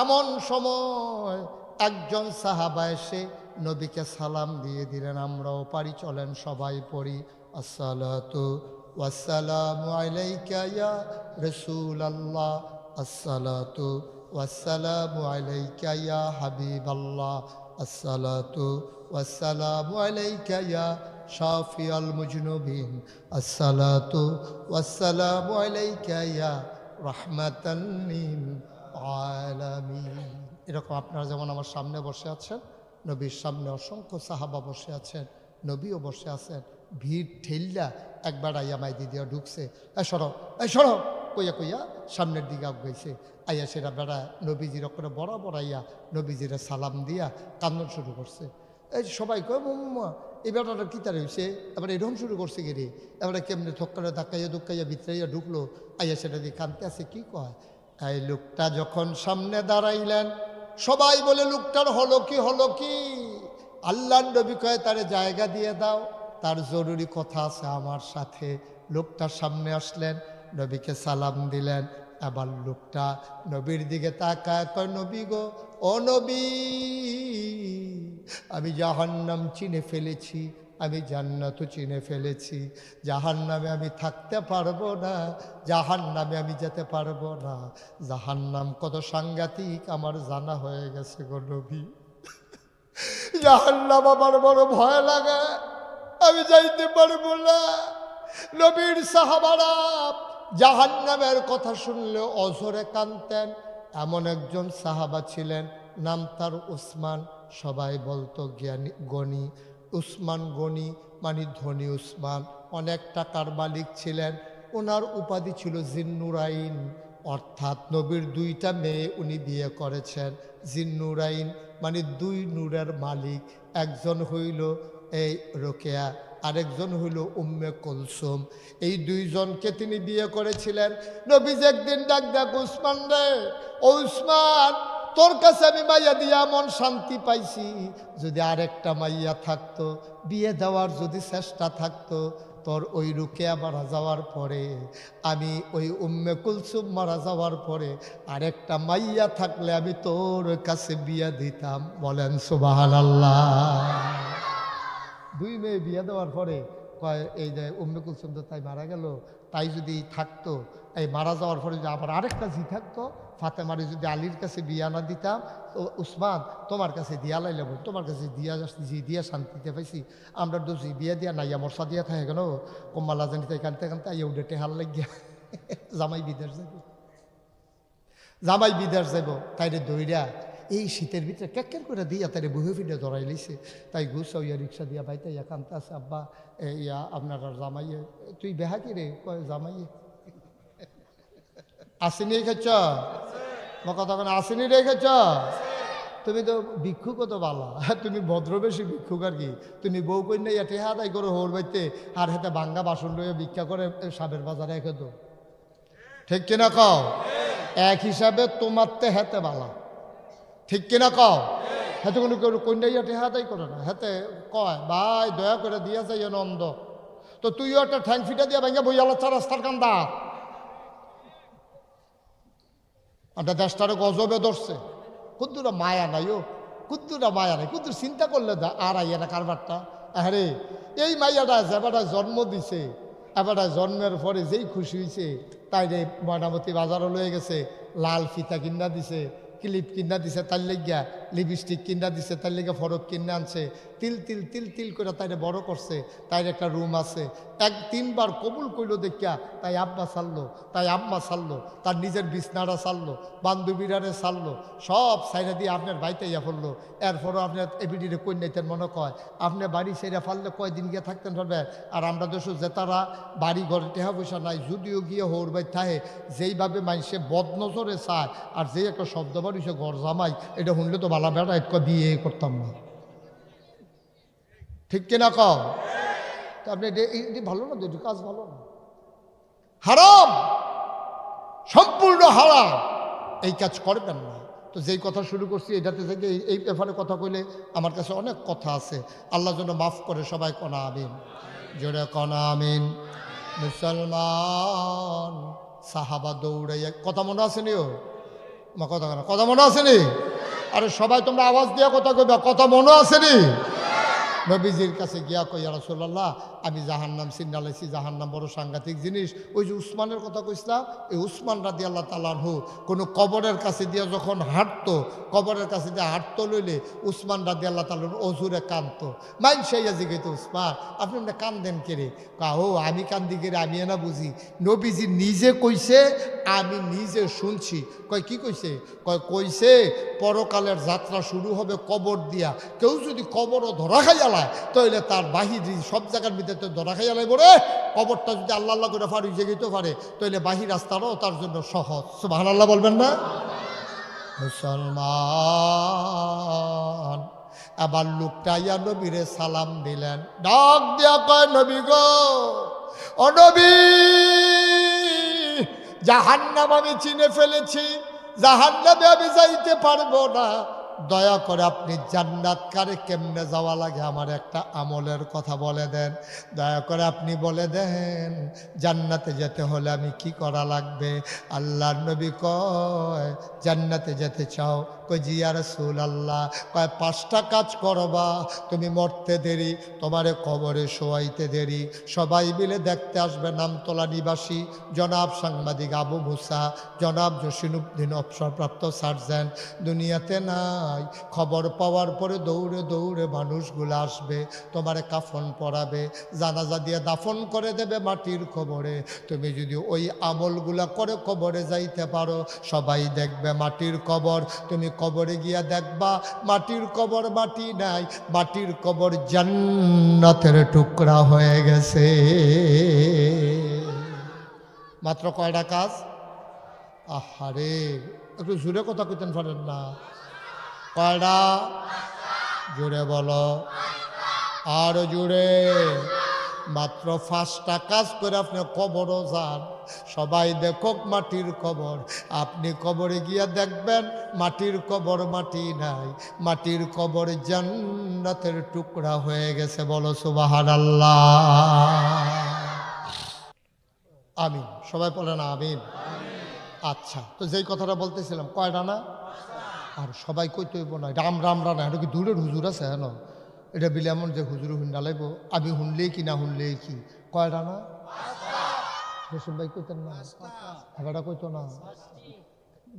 এমন সময় একজন সাহাবা এসে নবীকে সালাম দিয়ে দিলেন। আমরাও পারি, চলেন সবাই পড়ি, আসসালাতু ওয়াসসালামু আলাইকা ইয়া রাসূলুল্লাহ, আসসালাতু ওয়াসসালামু আলাইকা ইয়া হাবিবাল্লাহ, আসসালাতু ওয়াসসালামু আলাইকা ইয়া শাফিয়াল মুজনুবিন, আসসালাতু ওয়াসসালামু আলাইকা ইয়া রাহমাতান লিল আলামিন। এরকম আপনারা যেমন আমার সামনে বসে আছেন, নবীর সামনে অসংখ্য সাহাবা বসে আছেন, নবীও বসে আছেন, ভিড় ঠেললা একবার আইয়া মাইদি দিয়া ঢুকছে, এই সরব কইয়া কইয়া সামনের দিকে আগাইছে, আইয়া সেটা বেড়া নবীজির করে বরাবর আইয়া নবীজিরা সালাম দিয়া কান্দন শুরু করছে। এই সবাই কয় মাম্মা এই বেটাটা কী তার হয়েছে, এবার এরকম শুরু করছে গিয়ে, এবারে কেমনে ঠক্কারে ধাক্কাইয়া ধুক্কাইয়া ভিতরাইয়া ঢুকলো, আইয়া সেটা দিয়ে কানতে আছে। কি কয়, এই লোকটা যখন সামনে দাঁড়াইলেন সবাই বলে লোকটার হলো কি, আল্লাহর নবী কয় তারে জায়গা দিয়ে দাও, তার জরুরি কথা আছে আমার সাথে। লোকটার সামনে আসলেন, নবীকে সালাম দিলেন, আবার লোকটা নবীর দিকে তাকায়, কয় নবী গো, ও নবী, আমি জাহান্নাম চিনে ফেলেছি, আমি জান্নাতও চিনে ফেলেছি, জাহান্নামে আমি থাকতে পারবো না, জাহান্নামে আমি যেতে পারবো না, জাহান্নাম কত সাংঘাতিক আমার জানা হয়ে গেছে গো নবী, জাহান্নাম আমার বড় ভয় লাগে, আমি যাইতে পারবো না। নবীর সাহাবারা জাহান্নামের কথা শুনলে অঝরে কাঁদতেন। এমন একজন সাহাবা ছিলেন, নাম তার উসমান, সবাই বলতো জ্ঞানী গণি। উসমান গণি মানে ধনী উসমান, অনেক টাকার মালিক ছিলেন। ওনার উপাধি ছিল জিন্নুরাইন, অর্থাৎ নবীর দুইটা মেয়ে উনি বিয়ে করেছেন। জিন্নুরাইন মানে দুই নূরের মালিক, একজন হইল এই রোকেয়া, আরেকজন হইল উম্মে কুলসুম। এই দুইজনকে তিনি বিয়ে করেছিলেন। নবীজি একদিন ডাক দেখ, উসমান রে, ও উসমান, তোর কাছে আমি মাইয়া দিয়া মন শান্তি পাইছি, যদি আরেকটা মাইয়া থাকতো, বিয়ে দেওয়ার যদি চেষ্টা থাকতো, তোর ওই রুকেয়া মারা যাওয়ার পরে, আমি ওই উম্মে কুলসুম মারা যাওয়ার পরে আরেকটা মাইয়া থাকলে আমি তোর কাছে বিয়ে দিতাম। বলেন সুবহানাল্লাহ। দুই মেয়ে বিয়ে দেওয়ার পরে কয়, এই যে উম্মে কুলসুম তো তাই মারা গেল, তাই যদি থাকতো, এই মারা যাওয়ার পরে যদি আবার আরেকটা জি থাকতো, ফাতেমারে যদি আলীর কাছে বিয়া না দিতাম, তো উসমান তোমার কাছে দিয়া লাইলে, তোমার কাছে দিয়া জি দিয়া শান্তিতে পাইছি, আমরা তো জি বিয়া দিয়া নাই, আমার সাদিয়া থাকে কেন কম্মালা জানি, তাই কানতে কানতে আইয়া উঠে টেহার লাগিয়া জামাই বিদেশ যাইব, জামাই বিদেশ যাইব, তাইরে দইরা এই শীতের ভিতরে ক্যাক্কের করে দিয়া তাইরে বুহে ফিরে ধরাই লইছে। তাই গুছা ইয়া রিক্সা দিয়া বাইতে ইয়া কানতে আছে, আব্বা ইয়া আপনার জামাইয়ে, তুই বেহা কি রে, কয় জামাইয়ে আসেনি খেছ, কথা কেন আসেনি রেখেছ, তুমি তো ভিক্ষুক তো বালা, তুমি ভদ্রবেশী ভিক্ষুক আর কি, তুমি বউ কন্যা এটে হাতাই করে হোর বাইতে আর হাতে ভাঙ্গা বাসন লইয়া ভিক্ষা করে সাবের বাজারে রেখে তো, ঠিক কিনা কও? এক হিসাবে তোমার তে হেতে বালা, ঠিক কিনা কও? হাতে কোনো কেউ কন্যা এটে হাতাই করে না, হাতে কয় ভাই দয়া করে দিয়া যাই নন্দ, তো তুইও একটা ঠ্যাং ফিটা দিয়া ভাঙ্গা বইয়ালা রাস্তার কান্দা, একটা দেশটারে গজবে ধরছে, কুদ্দুরা মায়া নাই, ও কুদ্দুরা মায়া নাই, কুদ্দুর চিন্তা করলে আর আইয়া না কারবারটা। আরে এই মাইয়াটা যেবাটা জন্ম দিছে, এবারটা জন্মের পরে যেই খুশি হয়েছে, তাই রে ময়নামতি বাজারও লয়ে গেছে, লাল ফিতা কিনা দিছে, ক্লিপ কিনা দিছে তার লেগিয়া, লিপস্টিক কিনা দিছে তার লেগে, ফরক কিনে আনছে, তিল তিল তিল তিল করে তাইরে বড় করছে, তাইর একটা রুম আছে, এক তিনবার কবুল কইল দেখিয়া, তাই আব্বা ছাড়লো, তাই আম্মা ছাড়লো, তার নিজের বিছনাটা ছাড়লো, বান্ধবীরারে ছাড়লো, সব সাইডা দিয়ে আপনার বাড়িতে ইয়া পড়লো। এরপরও আপনার এবিডিরে কন্যাইতেন মনে কয়, আপনি বাড়ি সেরা ফাললে কয়দিন গিয়ে থাকতেন পারবে। আর আমরা দেশ যে তারা বাড়ি ঘরে টেহা পয়সা নাই, যদিও গিয়ে হোর বাই থাহে, যেইভাবে মানুষে বদনজরে চায়, আর যেই একটা শব্দ বাড়িছে ঘর জামাই, এটা শুনলে তো বালা বেড়া এক বিয়ে করতাম না, ঠিক কিনা কও? তো আপনি এটি ভালো না, দুটি কাজ ভালো না, হারাম, সম্পূর্ণ হারাম, এই কাজ করবেন না। তো যেই কথা শুরু করছি এটাতে থেকে এই ব্যাপারে কথা কইলে আমার কাছে অনেক কথা আছে, আল্লাহ যেন মাফ করে, সবাই কনা আমিন, জোরে কনা আমিন। মুসলমান সাহাবা দৌড়াইয়া, কথা মনে আসেনি? ও কথা কেন, কথা মনে আসেনি? আরে সবাই তোমরা আওয়াজ দিয়া কথা কইবা, কথা মনে আসেনি? নবীজির কাছে গিয়া কই, ইয়া রাসূলুল্লাহ, আমি জাহান্নাম চিন্নালাইছি, জাহান্নাম বড় সাংঘাতিক জিনিস। ওই যে উসমানের কথা কইছিলাম, এই উসমান রাদিয়াল্লাহু তাআলা আনহু কোনো কবরের কাছে দিয়ে যখন হাঁটতো, কবরের কাছে দিয়ে হাঁটতো লইলে উসমান রাদিয়াল্লাহু তাআলা অজুরে কাঁদতো। মাইনসাইয়া জিগাইতো, উসমান আপনি না কান্দেন কেরে? ও আমি কান্দি কেরে, আমি না বুঝি, নবীজি নিজে কইছে, আমি নিজে শুনছি। কয় কি কইছে? কইছে পরকালের যাত্রা শুরু হবে কবর দিয়া, কেউ যদি কবরও ধরা খাইয়ালায় তাহলে তার বাহির সব জায়গার ভিতরে তো ধরা খাইয়ালাই বলে, কবরটা যদি আল্লাহ আল্লাহ করে ফারুক জেগেতে পারে তাহলে বাহির রাস্তাটাও তার জন্য সহজ। সুবহানাল্লাহ বলবেন না? মুসলমান আবার লোকটা ইয়া নবীরে সালাম দিলেন, ডাক দিয়া কয়, নবী গো, ও নবী, জাহান্নাম আমি চিনে ফেলেছি, জাহান্নামে আমি যাইতে পারবো না, দয়া করে আপনি জান্নাত কারে কেমনে যাওয়া লাগে আমার একটা আমলের কথা বলে দেন, দয়া করে আপনি বলে দেন, জান্নাতে যেতে হলে আমি কি করা লাগবে? আল্লাহর নবী কয়, জান্নাতে যেতে চাও? কই জি ইয়া রাসূলুল্লাহ। কয় 5টা কাজ করবা, তুমি মরতে দেরি, তোমারে কবরে শোয়াইতে দেরি, সবাই মিলে দেখতে আসবে নামতলা নিবাসী জনাব সাংবাদিক আবু মুসা, জনাব জসিনুদ্দিন অবসরপ্রাপ্ত সার্জেন্ট, দুনিয়াতে নাই, খবর পাওয়ার পরে দৌড়ে দৌড়ে মানুষগুলো আসবে, তোমারে কাফন পরাবে, জানাজা দিয়ে দাফন করে দেবে মাটির কবরে। তুমি যদি ওই আমলগুলা করে কবরে যাইতে পারো, সবাই দেখবে মাটির কবর, তুমি কবরে গিয়া দেখবা মাটির কবর মাটি নাই, মাটির কবর জান্নাতের টুকরা হয়ে গেছে। মাত্র কয়টা কাজ? আহারে, একটু জোরে কথা কইতেন পারেন না? কয়টা? জোরে বলো, আরো জোরে। মাত্র 5টা কাজ করে আপনি কবরও যান, সবাই দেখুক মাটির কবর, আপনি কবরে গিয়া দেখবেন মাটির কবর মাটি নাই, মাটির কবর জান্নাতের টুকরা হয়ে গেছে। বলো সুবহানাল্লাহ। আমিন, সবাই বলেন আমিন। আচ্ছা, তো যেই কথাটা বলতেছিলাম, কয়টা না? আর সবাই কইতে হইব না, রাম রাম রাম, এটা কি দূরের হুজুর আছে? হ্যাঁ, এটা বিলে এমন যে হুজুর হুন্ডা লাগব, আমি শুনলেই কি না শুনলেই কি? কয়টা না? রসুন ভাই কইতেন না, এবারটা কইতো না।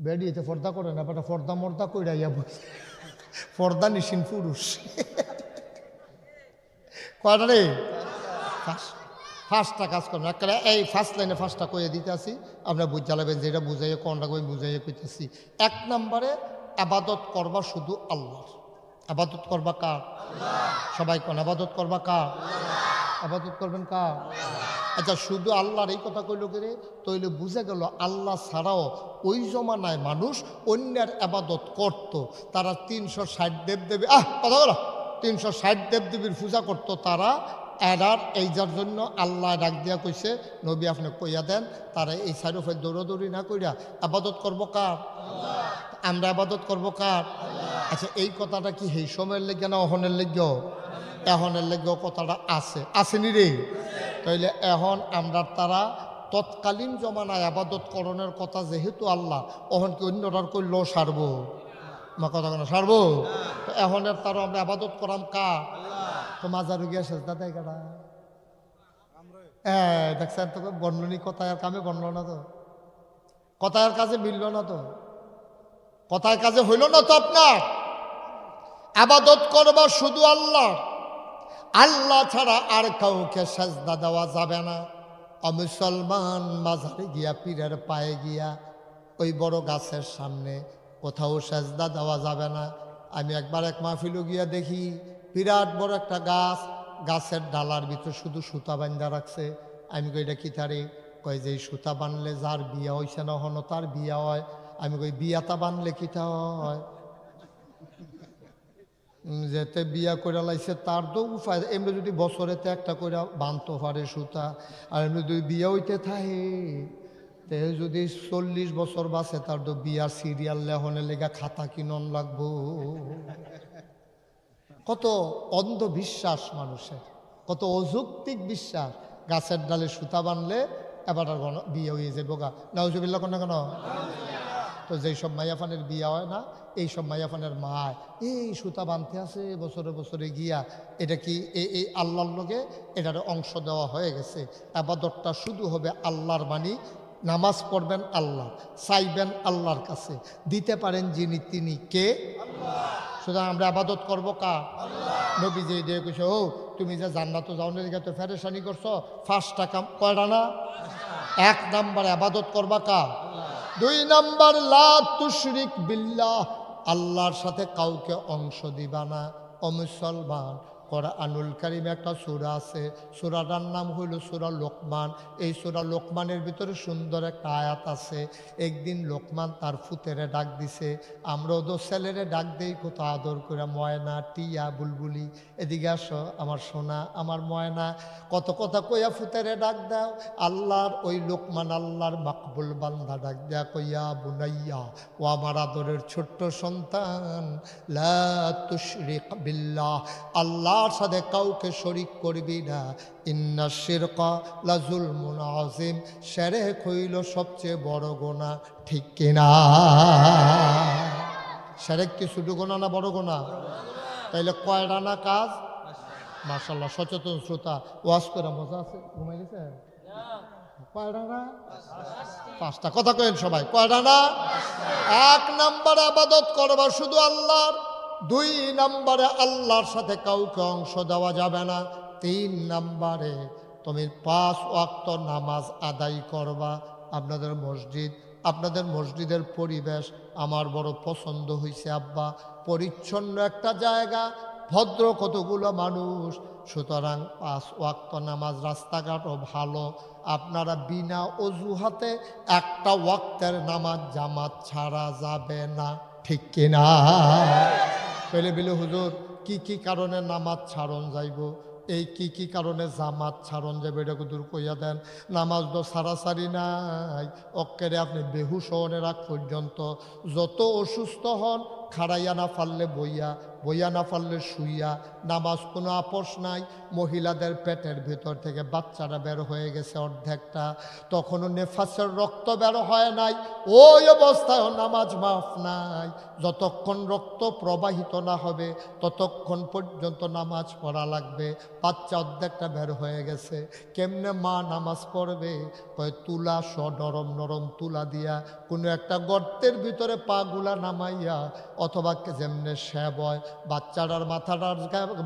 বেডিয়েতে পর্দা করে না, বেটা পর্দা মর্দা কইরা ইয়া বসে, পর্দা নিশিন পুরুষ। কয়টা রে? 5টা কাজ করবেন। একটা এই ফার্স্ট লাইনে 5টা কইয়ে দিতে আসি, আপনার বুঝ জ্বালাবেন যে এটা বুঝাইয়ে কোনটা কই বুঝাইয়ে কইতেছি। 1 নম্বরে আবাদত করবা শুধু আল্লাহর। আবাদত করবা কার? সবাই কোন আবাদত করবা কার? আবাদত করবেন কার? আচ্ছা, শুধু আল্লাহর এই কথা কইল করে তইলে বুঝে গেল আল্লাহ ছাড়াও ওই জমানায় মানুষ অন্যের আবাদত করত। তারা 360 দেবদেবী, কথা বলো, 360 দেবদেবীর পূজা করত তারা। এরার এইটার জন্য আল্লাহ ডাক দিয়া কইছে, নবী আপনি কইয়া দেন তারা এই সাইড ওফে দৌড়াদৌড়ি না কইরা আবাদত করবো কার? আমরা আবাদত করবো কার? আচ্ছা, এই কথাটা কি সেই সময়ের লেগে না অহনের লেগেও? এহনের লেগেও কথাটা আছে, আসেনি রে? তাইলে এখন আমরা তারা তৎকালীন জমানায় আবাদত করণের কথা যেহেতু আল্লাহ, অহন কি অন্যটার করলেও সারবো? মা কথা কেন সারবো? তো এহনের তারও আমরা আবাদত করাম কা? তো মাজারু গিয়া সেজদা দেয় কারা? দেখছেন তো, বর্ণনী কথায় কামে বনল না তো, কথার কাজে মিলল না তো, কথার কাজে হইল না তো। আপনার আবাদত করবা শুধু আল্লাহ, আল্লাহ ছাড়া আর কাউকে সেজদা দেওয়া যাবে না। মুসলমান মাজারে গিয়া, পীরের পায়ে গিয়া, ওই বড় গাছের সামনে কোথাও সেজদা দেওয়া যাবে না। আমি একবার এক মাহফিলে গিয়া দেখি বিরাট বড় একটা গাছ, গাছের ডালার ভিতর শুধু সুতা বান্ধা রাখছে। আমি কই এটা কি তারে? কয় যে সুতা বানলে যার বিয়া হইছে না হনো তার বিয়া হয়। আমি কই বিয়াটা বানলে কিতা হয়? যেতে বিয়া করে লাইছে তার তো উপায়, এমনি যদি বছরেতে একটা করে বানতে পারে সুতা, আর এমনি যদি বিয়া হইতে থাকে, তে যদি 40 বছর বাঁচে তার তো বিয়ার সিরিয়াল লেহনের লেগা খাতা কিনন লাগবো। কত অন্ধবিশ্বাস মানুষের, কত অযৌক্তিক বিশ্বাস। গাছের ডালে সুতা বানলে এবার আর বিয়ে হয়ে যাবো গা, নাউজুবিল্লাহ কোন কেন? তো যেই সব মাইয়াফানের বিয়া হয় না, এই সব মাইয়াফানের মা এই সুতা বাঁধতে আছে বছরে বছরে গিয়া, এটা কি এই আল্লাহর লগে এটার অংশ দেওয়া হয়ে গেছে। আবাদতটা শুধু হবে আল্লাহর বাণী, নামাজ পড়বেন আল্লাহ, চাইবেন আল্লাহর কাছে, দিতে পারেন যিনি তিনি কে? সুতরাং আমরা আবাদত করবো কা? নবী যে দিয়ে কইছে, ও তুমি যে জান্নাতে যাও না তো ফেরেশানি করছো, 5টা কাম কয়টা না? 1 নম্বরে আবাদত করবা কা? 2 নম্বর লা তুশরিক বিল্লাহ, আল্লাহর সাথে কাউকে অংশ দিবা না। ও মুসলমান, কোরআনুল কারীমে একটা সূরা আছে, সূরাটার নাম হইল সূরা লোকমান। এই সূরা লোকমানের ভিতরে সুন্দর একটা আয়াত আছে। একদিন লোকমান তার ফুতেরে ডাক দিছে, আমরাও তো ছেলেরে ডাক দেই কত আদর করে, ময়না, টিয়া, বুলবুলি, এদিকে আসো আমার সোনা, আমার ময়না, কত কথা কইয়া ফুতেরে ডাক দাও। আল্লাহর ওই লোকমান আল্লাহর মাকবুল বান্দা ডাক দেয়া কইয়া, বুনাইয়া, ও আমার আদরের ছোট্ট সন্তান, লা তুশরিক বিল্লাহ, আল্লাহর সাথে কাউকে শরিক করবি না। ইন্না শিরকা লাযুলমুন আযীম, শিরক হইল সবচেয়ে বড় গুনাহ, ঠিক কিনা? শিরক কি ছোট গুনাহ না বড় গুনাহ? তাইলে কয়টা না কাজ? মাশাআল্লাহ, সচেতন শ্রোতা, ওয়াজ করে মজা আছে, ঘুমাই গেছে? কয়টা না? 5টা। কথা কইেন সবাই, কয়টা না? 1 নম্বরে আবাদত করবা শুধু আল্লাহর। 2 নম্বরে আল্লাহর সাথে কাউকে অংশ দেওয়া যাবে না। 3 নম্বরে তুমি 5 ওয়াক্ত নামাজ আদায় করবা। আপনাদের মসজিদ আপনাদের মসজিদের পরিবেশ আমার বড় পছন্দ হয়েছে আব্বা, পরিচ্ছন্ন একটা জায়গা, ভদ্র কতগুলো মানুষ, সুতরাং 5 ওয়াক্ত নামাজ, রাস্তাঘাটও ভালো, আপনারা বিনা অজুহাতে একটা ওয়াক্তের নামাজ জামাত ছাড়া যাবে না, ঠিক কিনা? পেলে বিলে হুজুর কি কি কারণে নামাজ ছাড়ন যাইব, এই কি কি কারণে জামাত ছাড়ন যাবে, এটাকে দূর কইয়া দেন। নামাজ তো সারাসারি নাই, অক্কেরে আপনি বেহুশ হনের আগ পর্যন্ত, যত অসুস্থ হন খাড়াইয়া না পারলে বইয়া, বইয়া না পারলে শুইয়া, নামাজ কোনো আপোষ নাই। মহিলাদের পেটের ভিতর থেকে বাচ্চারা বের হয়ে গেছে অর্ধেকটা, তখনও নেফাসের রক্ত বের হয় নাই, ওই অবস্থায় নামাজ মাফ নাই। যতক্ষণ রক্ত প্রবাহিত না হবে ততক্ষণ পর্যন্ত নামাজ পড়া লাগবে। বাচ্চা অর্ধেকটা বের হয়ে গেছে, কেমনে মা নামাজ পড়বে? কয় তুলা নরম নরম তুলা দিয়া কোনো একটা গর্তের ভিতরে পাগুলা নামাইয়া, অথবা যেমনে শ্যাব হয় বাচ্চাটার মাথাটার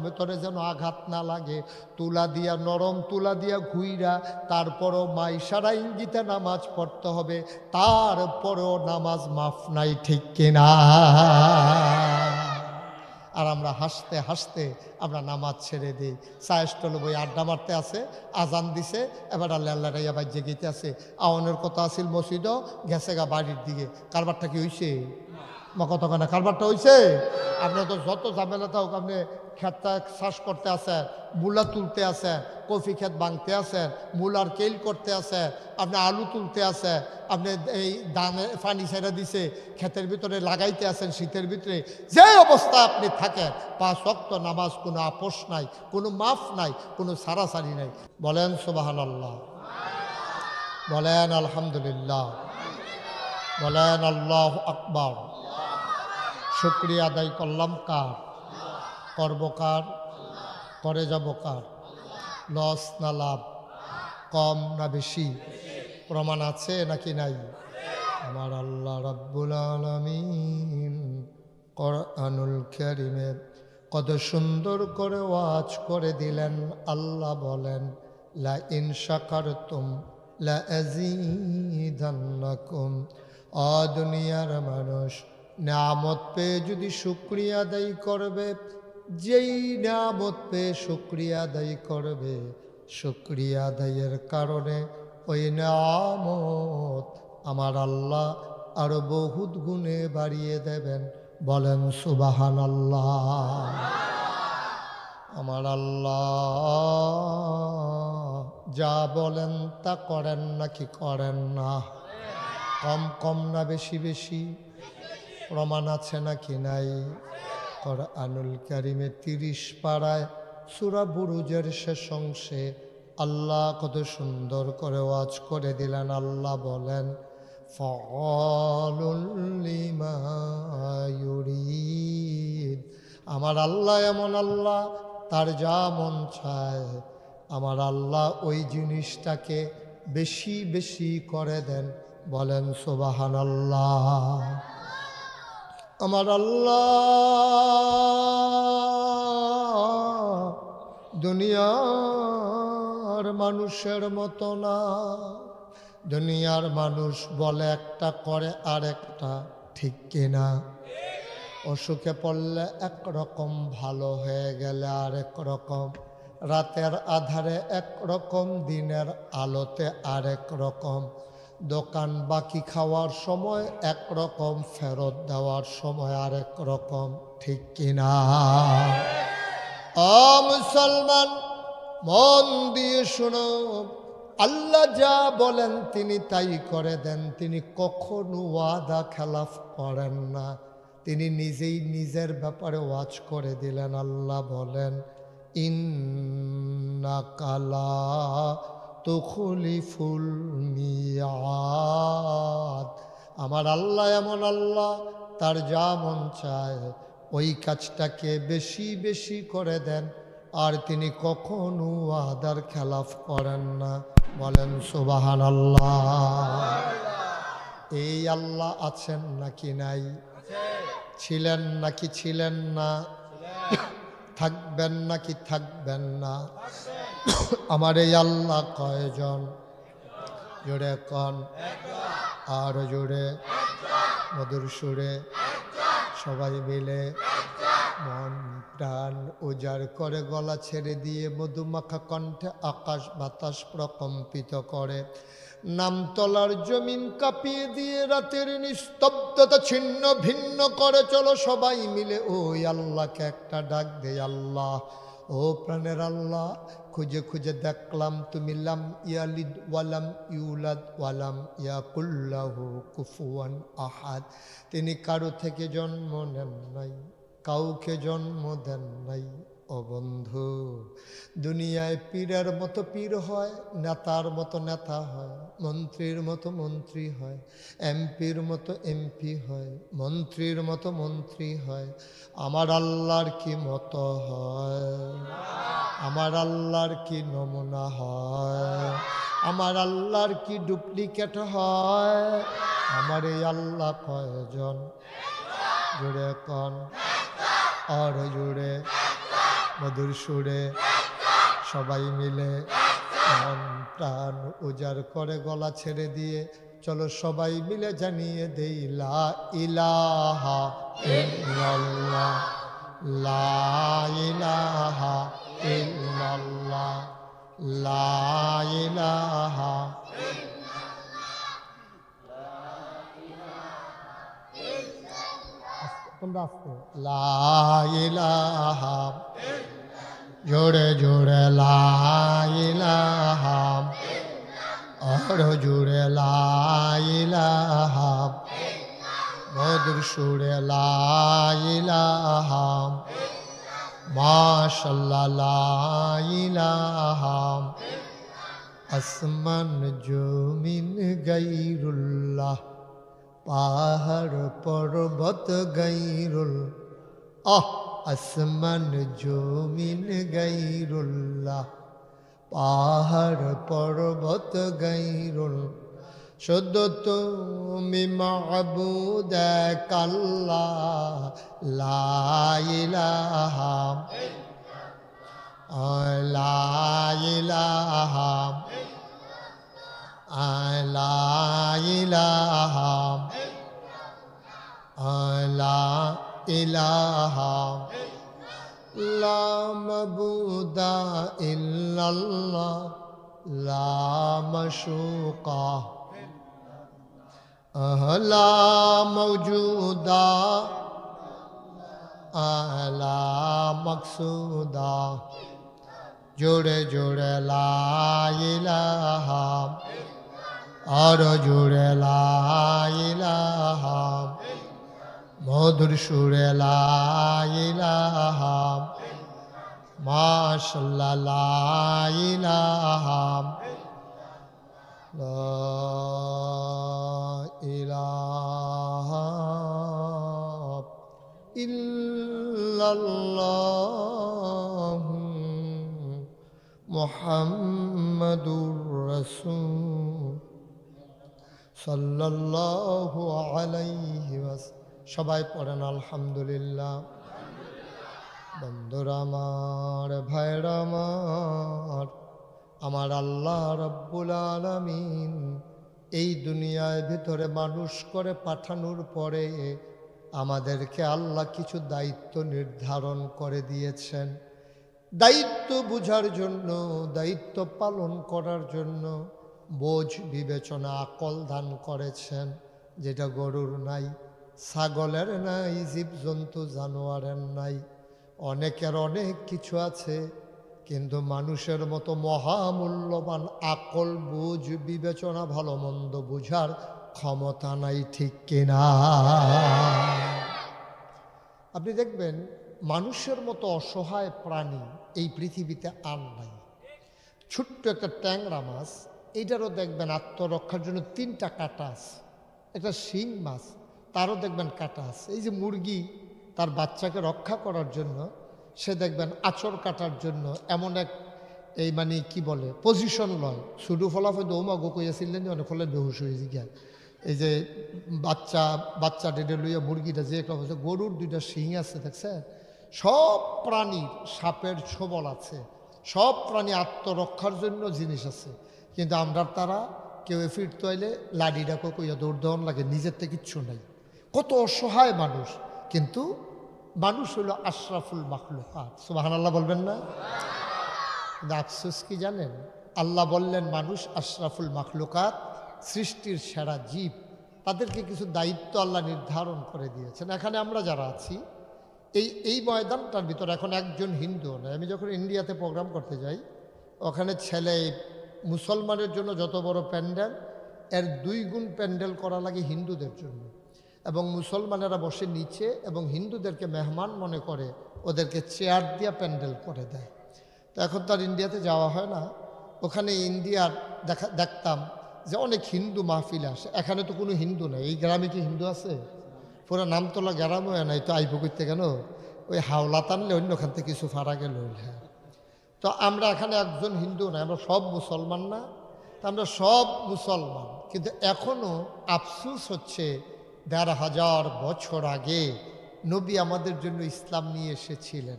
ভিতরে যেন আঘাত না লাগে, তুলা দিয়া নরম তুলা দিয়া ঘুইরা তারপরও মা ইশারা ইঙ্গিতে নামাজ পড়তে হবে, তারপরেও নামাজ মাফ নাই, ঠিক কিনা? আর আমরা হাসতে হাসতে আমরা নামাজ ছেড়ে দিই। সায়েস্টল বই আড্ডা মারতে আছে, আজান দিছে, এবার আল্লাহ বাই জেগেতে আছে। আওনের কথা আসিল মসজিদও গেছে গা বাড়ির দিকে। কারবারটা কি হয়েছে? বা কতখানা কারবারটা হয়েছে? আপনি তো যত ঝামেলা থাকুক, আপনি ক্ষেতটা চাষ করতে আছেন, মূলা তুলতে আছেন, কফি ক্ষেত ভাঙতে আছেন, মূলার কেল করতে আছে, আপনি আলু তুলতে আছে, আপনি এই ধানে পানি ছেড়ে দিছে ক্ষেতের ভিতরে লাগাইতে আছেন শীতের ভিতরে, যে অবস্থা আপনি থাকেন 5 ওয়াক্ত নামাজ কোনো আপোষ নাই, কোনো মাফ নাই, কোনো সারাসারি নাই। বলেন সুবহানাল্লাহ, বলেন আলহামদুলিল্লাহ, বলেন আল্লাহু আকবার। শুকরিয়া আদায় করলাম কার? করব কার? করে যাব কার? লস না লাভ? কম না বেশি? প্রমাণ আছে নাকি নাই? আমার আল্লাহ রাব্বুল আলামিন কোরআনুল কারীমে কত সুন্দর করে ওয়াজ করে দিলেন। আল্লাহ বলেন, লা ইন শাকারতুম লা আযীদান্নাকুম। ও দুনিয়ার মানুষ, নিয়ামত পেয়ে যদি শুকরিয়া আদায় করবে, যেই নিয়ামত পেয়ে শুকরিয়া আদায় করবে, শুকরিয়া আদায়ের কারণে ওই নিয়ামত আমার আল্লাহ আরো বহুত গুণে বাড়িয়ে দেবেন। বলেন সুবহানাল্লাহ। আমার আল্লাহ যা বলেন তা করেন নাকি করেন না? কম কম না বেশি বেশি? প্রমাণ আছে নাকি নাই? কোরআনুল কারীমে 30 পারায় সূরা বুরুজের শেষ অংশে আল্লাহ কত সুন্দর করে ওয়াজ করে দিলেন। আল্লাহ বলেন, ফাআলুল লিমা ইউরিদ। আমার আল্লাহ এমন আল্লাহ, তার যা মন চায় আমার আল্লাহ ওই জিনিসটাকে বেশি বেশি করে দেন। বলেন সুবহানাল্লাহ। আমার আল্লাহ দুনিয়ার মানুষের মতো না। দুনিয়ার মানুষ বলে একটা, করে আরেকটা, ঠিক কিনা? অসুখে পড়লে একরকম, ভালো হয়ে গেলে আরেক রকম, রাতের আধারে একরকম, দিনের আলোতে আরেক রকম, দোকান বাকি খাওয়ার সময় একরকম, ফেরত দেওয়ার সময় আরেক রকম, ঠিক কিনা? ও মুসলমান, মন দিয়ে শুনো, আল্লাহ যা বলেন তিনি তাই করে দেন। তিনি কখনো ওয়াদা খেলাফ করেন না। তিনি নিজেই নিজের ব্যাপারে ওয়াজ করে দিলেন। আল্লাহ বলেন, ইন্নাকা লা তুখলিফুল মিয়াদ। আমার আল্লাহ এমন আল্লাহ, তার যা মন চায় ওই কাজটাকে বেশি বেশি করে দেন, আর তিনি কখনো ওয়াদার খেলাফ করেন না। বলেন সুবহানাল্লাহ। এই আল্লাহ আছেন নাকি নাই? ছিলেন নাকি ছিলেন না? থাকবেন নাকি থাকবেন না? আমার এই আল্লাহ কয়জন? জোরে কন। আর জোরে মধুর সুরে সবাই মিলে মন প্রাণ উজাড় করে গলা ছেড়ে দিয়ে মধুমাখা কণ্ঠে আকাশ বাতাস প্রকম্পিত করে, নামতলার জমিন কাঁপিয়ে দিয়ে রাতের নিস্তব্ধতা ছিন্ন ভিন্ন করে। চলো সবাই মিলে ওই আল্লাহকে একটা ডাক দে। আল্লাহ, ও প্রাণের আল্লাহ, খুঁজে খুঁজে দেখলাম তুমি লাম ইয়ালিদ ওয়ালাম ইউলাদ ওয়ালাম ইয়াকুল্লাহু কুফুয়ান আহাদ। তিনি কারো থেকে জন্ম নেন নাই, কাউকে জন্ম দেন নাই। ও বন্ধু, দুনিয়ায় পীরের মতো পীর হয়, নেতার মতো নেতা হয়, মন্ত্রীর মতো মন্ত্রী হয়, এমপির মতো এমপি হয়, মন্ত্রীর মতো মন্ত্রী হয়। আমার আল্লাহর কি মতো হয়? আমার আল্লাহর কি নমুনা হয়? আমার আল্লাহর কি ডুপ্লিকেট হয়? আমার এই আল্লাহ কয়জন? জুড়ে কন আর জুড়ে মধুর সুরে সবাই মিলে মন প্রাণ উজাড় করে গলা ছেড়ে দিয়ে চলো সবাই মিলে জানিয়ে দেই লা ইলাহা ইল্লাল্লাহ, লা ইলাহা ইল্লাল্লাহ, লা ইলাহা। তোমরা আসতে লা ইলাহা, জোরে জোরে লা ইলাহা, আর জোরে লা ইলাহা, মধুর সুরে লা ইলাহা, মাশাআল্লাহ লা ইলাহা। আসমান জমিন গায়রুল্লাহ, পাহাড় পর্বত গায়রুল, আসমান জমিন গায়রুল্লাহ, পাহাড় পর্বত গায়রুল। শুধু তুমি মাবুদ এক আল্লাহ, লা ইলাহা, লা ইলাহা, লা ইলাহা, লা ইলাহা, লা মাবুদা ইল্লাল্লাহ, লা মাশুকা, লা মওজুদা, লা মকসুদা। জোরে জোরে লা ইলাহা, আর জোরে লা ইলাহা, মধুর সুরে লা ইলাহা, মাশাআল্লাহ লা ইলাহা, লা ইলাহা ইল্লাল্লাহ মুহাম্মাদুর রাসূল সাল্লাল্লাহু আলাইহি ওয়াসাল্লাম। সবাই পড়েন আলহামদুলিল্লাহ। বন্ধুরা আমার, ভাইরা আমার, আমার আল্লাহ রাব্বুল আলামিন এই দুনিয়ার ভিতরে মানুষ করে পাঠানোর পরে আমাদেরকে আল্লাহ কিছু দায়িত্ব নির্ধারণ করে দিয়েছেন। দায়িত্ব বুঝার জন্য, দায়িত্ব পালন করার জন্য বোঝ বিবেচনা আকল দান করেছেন, যেটা গরুর নাই, ছাগলের নাই, জীবজন্তু জানোয়ারের নাই। অনেকের অনেক কিছু আছে, কিন্তু মানুষের মতো মহামূল্যবান আকল, বুঝ, বিবেচনা, ভালো মন্দ বুঝার ক্ষমতা নাই, ঠিক কিনা? আপনি দেখবেন মানুষের মতো অসহায় প্রাণী এই পৃথিবীতে আর নাই। ছোট্ট একটা ট্যাংরা মাছ, এইটারও দেখবেন আত্মরক্ষার জন্য 3টা কাঁটা আছে। একটা শিং মাছ, তারও দেখবেন কাঁটা আছে। এই যে মুরগি তার বাচ্চাকে রক্ষা করার জন্য সে দেখবেন আঁচড় কাটার জন্য এমন এক এই মানে কি বলে পজিশন লয়। শুধু ফলাফল দৌমা গো কইয়াছিলেন অনেক ফলে বেহুশ হয়ে গিয়া। এই যে বাচ্চা ডেডে লইয়া মুরগিটা যে একটা অবস্থা, গরুর 2টা শিং আছে দেখছে। সব প্রাণীর সাপের ছোবল আছে, সব প্রাণী আত্মরক্ষার জন্য জিনিস আছে, কিন্তু আমরা তারা কেউ ফিরতে হইলে লাডিটাকে কইয়া দৌড় দেওয়ান লাগে, নিজের থেকে কিচ্ছু নাই। কত অসহায় মানুষ, কিন্তু মানুষ হলো আশরাফুল মাখলুকাত। সুবহানাল্লাহ বলবেন না? কিন্তু আফসোস কি জানেন, আল্লাহ বললেন মানুষ আশরাফুল মাখলুকাত, সৃষ্টির সেরা জীব, তাদেরকে কিছু দায়িত্ব আল্লাহ নির্ধারণ করে দিয়েছেন। এখানে আমরা যারা আছি এই ময়দানটার ভিতরে এখন একজন হিন্দু নয়। আমি যখন ইন্ডিয়াতে প্রোগ্রাম করতে যাই, ওখানে ছেলে মুসলমানের জন্য যত বড় প্যান্ডেল, এর 2 গুণ প্যান্ডেল করা লাগে হিন্দুদের জন্য, এবং মুসলমানেরা বসে নিচে এবং হিন্দুদেরকে মেহমান মনে করে ওদেরকে চেয়ার দিয়ে প্যান্ডেল করে দেয়। তো এখন তো আর ইন্ডিয়াতে যাওয়া হয় না। ওখানে ইন্ডিয়ার দেখতাম যে অনেক হিন্দু মাহফিল আসে। এখানে তো কোনো হিন্দু নেই। এই গ্রামে কি হিন্দু আছে? পুরো নামতলা গ্রামও নাই, তো আইব করতে কেন? ওই হাওলা টানলে অন্যখান থেকে কিছু ফাড়া গেল। হ্যাঁ, তো আমরা এখানে একজন হিন্দু না, আমরা সব মুসলমান না? তো আমরা সব মুসলমান, কিন্তু এখনও আফসোস হচ্ছে ১৫০০ বছর আগে নবী আমাদের জন্য ইসলাম নিয়ে এসেছিলেন।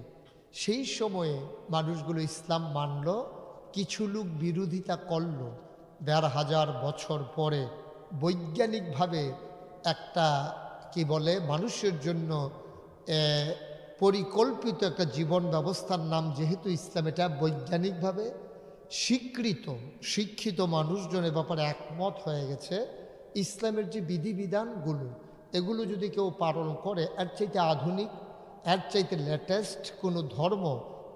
সেই সময়ে মানুষগুলো ইসলাম মানল, কিছু লোক বিরোধিতা করল। ১৫০০ বছর পরে বৈজ্ঞানিকভাবে একটা কি বলে মানুষের জন্য পরিকল্পিত একটা জীবন ব্যবস্থার নাম যেহেতু ইসলাম, এটা বৈজ্ঞানিকভাবে স্বীকৃত, শিক্ষিত মানুষজন এ ব্যাপারে একমত হয়ে গেছে। ইসলামের যে বিধিবিধানগুলো, এগুলো যদি কেউ পালন করে, এর চাইতে আধুনিক, এর চাইতে লেটেস্ট কোনো ধর্ম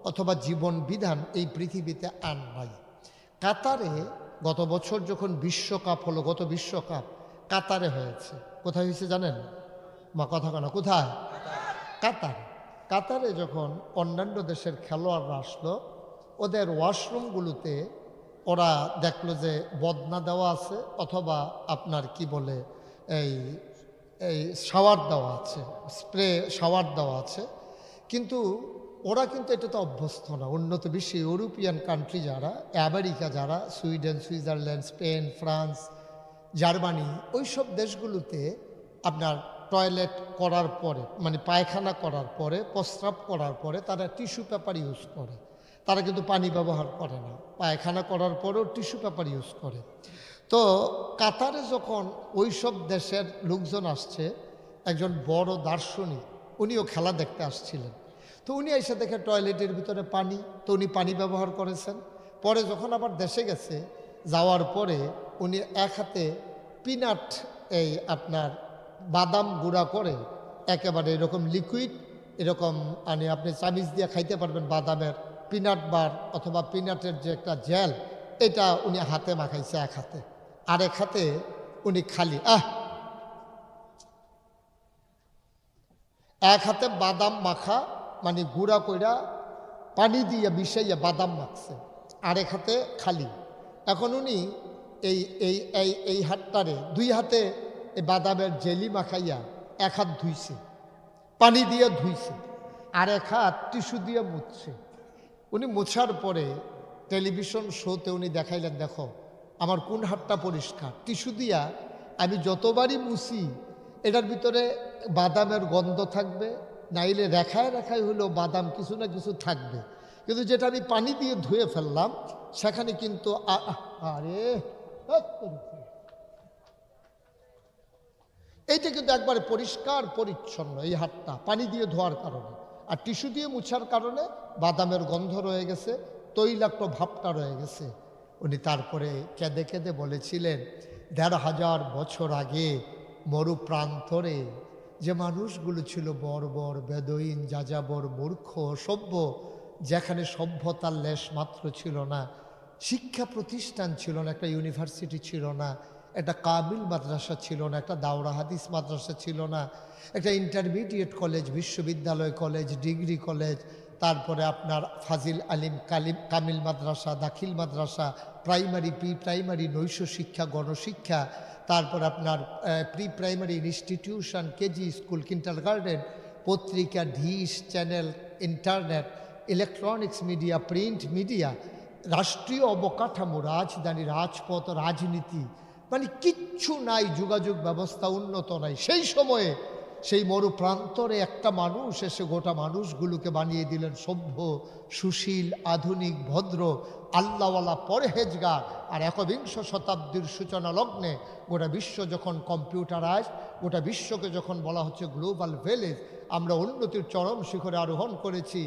অথবা জীবন বিধান এই পৃথিবীতে আর নাই। কাতারে গত বছর যখন বিশ্বকাপ হলো, গত বিশ্বকাপ কাতারে হয়েছে। কোথায় হয়েছে জানেন? মা কথা কেন, কোথায়? কাতারে। কাতারে যখন অন্যান্য দেশের খেলোয়াড়রা আসলো, ওদের ওয়াশরুমগুলোতে ওরা দেখলো যে বদনা দেওয়া আছে, অথবা আপনার কি বলে এই এই শাওয়ার দেওয়া আছে, স্প্রে শাওয়ার দেওয়া আছে। কিন্তু ওরা কিন্তু এটাতে অভ্যস্ত না। উন্নত বিশ্বে ইউরোপিয়ান কান্ট্রি যারা, আমেরিকা যারা, Sweden, Switzerland, Spain, France, Germany, ওই সব দেশগুলোতে আপনার টয়লেট করার পরে, মানে পায়খানা করার পরে, প্রস্রাব করার পরে তারা টিস্যু পেপার ইউজ করে। তারা কিন্তু পানি ব্যবহার করে না। পায়খানা করার পরেও টিস্যু পেপার ইউজ করে। তো কাতারে যখন ওই সব দেশের লোকজন আসছে, একজন বড় দার্শনিক, উনিও খেলা দেখতে আসছিলেন। তো উনি এসে দেখে টয়লেটের ভিতরে পানি, তো উনি পানি ব্যবহার করেছেন। পরে যখন আবার দেশে গেছে, যাওয়ার পরে উনি এক হাতে পিনাট, এই আপনার বাদাম গুঁড়া করে একেবারে এরকম লিকুইড, এরকম আপনি চামিচ দিয়ে খাইতে পারবেন বাদামের পিনাট বার অথবা পিনাটের যে একটা জেল, এটা উনি হাতে মাখাইছে এক হাতে, আর এক হাতে উনি খালি এক হাতে বাদাম মাখা, মানে গুঁড়া কইরা পানি দিয়ে মিশাইয়া বাদাম মাখছে, আরেক হাতে খালি। এখন উনি এই এই এই এই হাতটারে 2 হাতে এই বাদামের জেলি মাখাইয়া এক হাত ধুইছে, পানি দিয়ে ধুইছে, আর এক হাত টিস্যু দিয়ে মুছছে। উনি মোছার পরে টেলিভিশন শোতে উনি দেখাইলেন, দেখো আমার কোন হাতটা পরিষ্কার। টিস্যু দিয়া আমি যতবারই মুছি এটার ভিতরে বাদামের গন্ধ থাকবে, নাইলে রেখায় রেখায় হলেও বাদাম কিছু না কিছু থাকবে, কিন্তু যেটা আমি পানি দিয়ে ধুয়ে ফেললাম সেখানে কিন্তু এইটা কিন্তু একবারে পরিষ্কার পরিচ্ছন্ন, এই হাতটা পানি দিয়ে ধোয়ার কারণে। আর টিস্যু দিয়ে মুছার কারণে বাদামের গন্ধ রয়ে গেছে, তৈলাক্ত ভাবটা রয়ে গেছে। উনি তারপরে কেঁদে কেঁদে বলেছিলেন, ১৫০০ বছর আগে মরু প্রান্তরে যে মানুষগুলো ছিল বর্বর, বেদইন, যাযাবর, মূর্খ, সভ্য, যেখানে সভ্যতার লেশ মাত্র ছিল না, শিক্ষা প্রতিষ্ঠান ছিল না, একটা ইউনিভার্সিটি ছিল না, একটা কাবিল মাদ্রাসা ছিল না, একটা দাওরা হাদিস মাদ্রাসা ছিল না, একটা ইন্টারমিডিয়েট কলেজ, বিশ্ববিদ্যালয় কলেজ, ডিগ্রি কলেজ, তারপরে আপনার ফাজিল আলিম কামিল মাদ্রাসা, দাখিল মাদ্রাসা, প্রাইমারি, প্রি প্রাইমারি, নৈশ শিক্ষা, গণশিক্ষা, তারপর আপনার pre primary institution, KG school, kindergarten, পত্রিকা, dish channel, internet, electronics media, print media, রাষ্ট্রীয় অবকাঠামো, রাজধানী, রাজপথ, রাজনীতি, মানে কিচ্ছু নাই, যোগাযোগ ব্যবস্থা উন্নত নাই। সেই সময়ে সেই মরু প্রান্তরে একটা মানুষ এসে গোটা মানুষগুলোকে বানিয়ে দিলেন সভ্য, সুশীল, আধুনিক, ভদ্র, আল্লাহওয়ালা, পরহেজগার। আর একবিংশ শতাব্দীর সূচনা লগ্নে গোটা বিশ্ব যখন কম্পিউটারাইজ, গোটা বিশ্বকে যখন বলা হচ্ছে গ্লোবাল ভিলেজ, আমরা উন্নতির চরম শিখরে আরোহণ করেছি।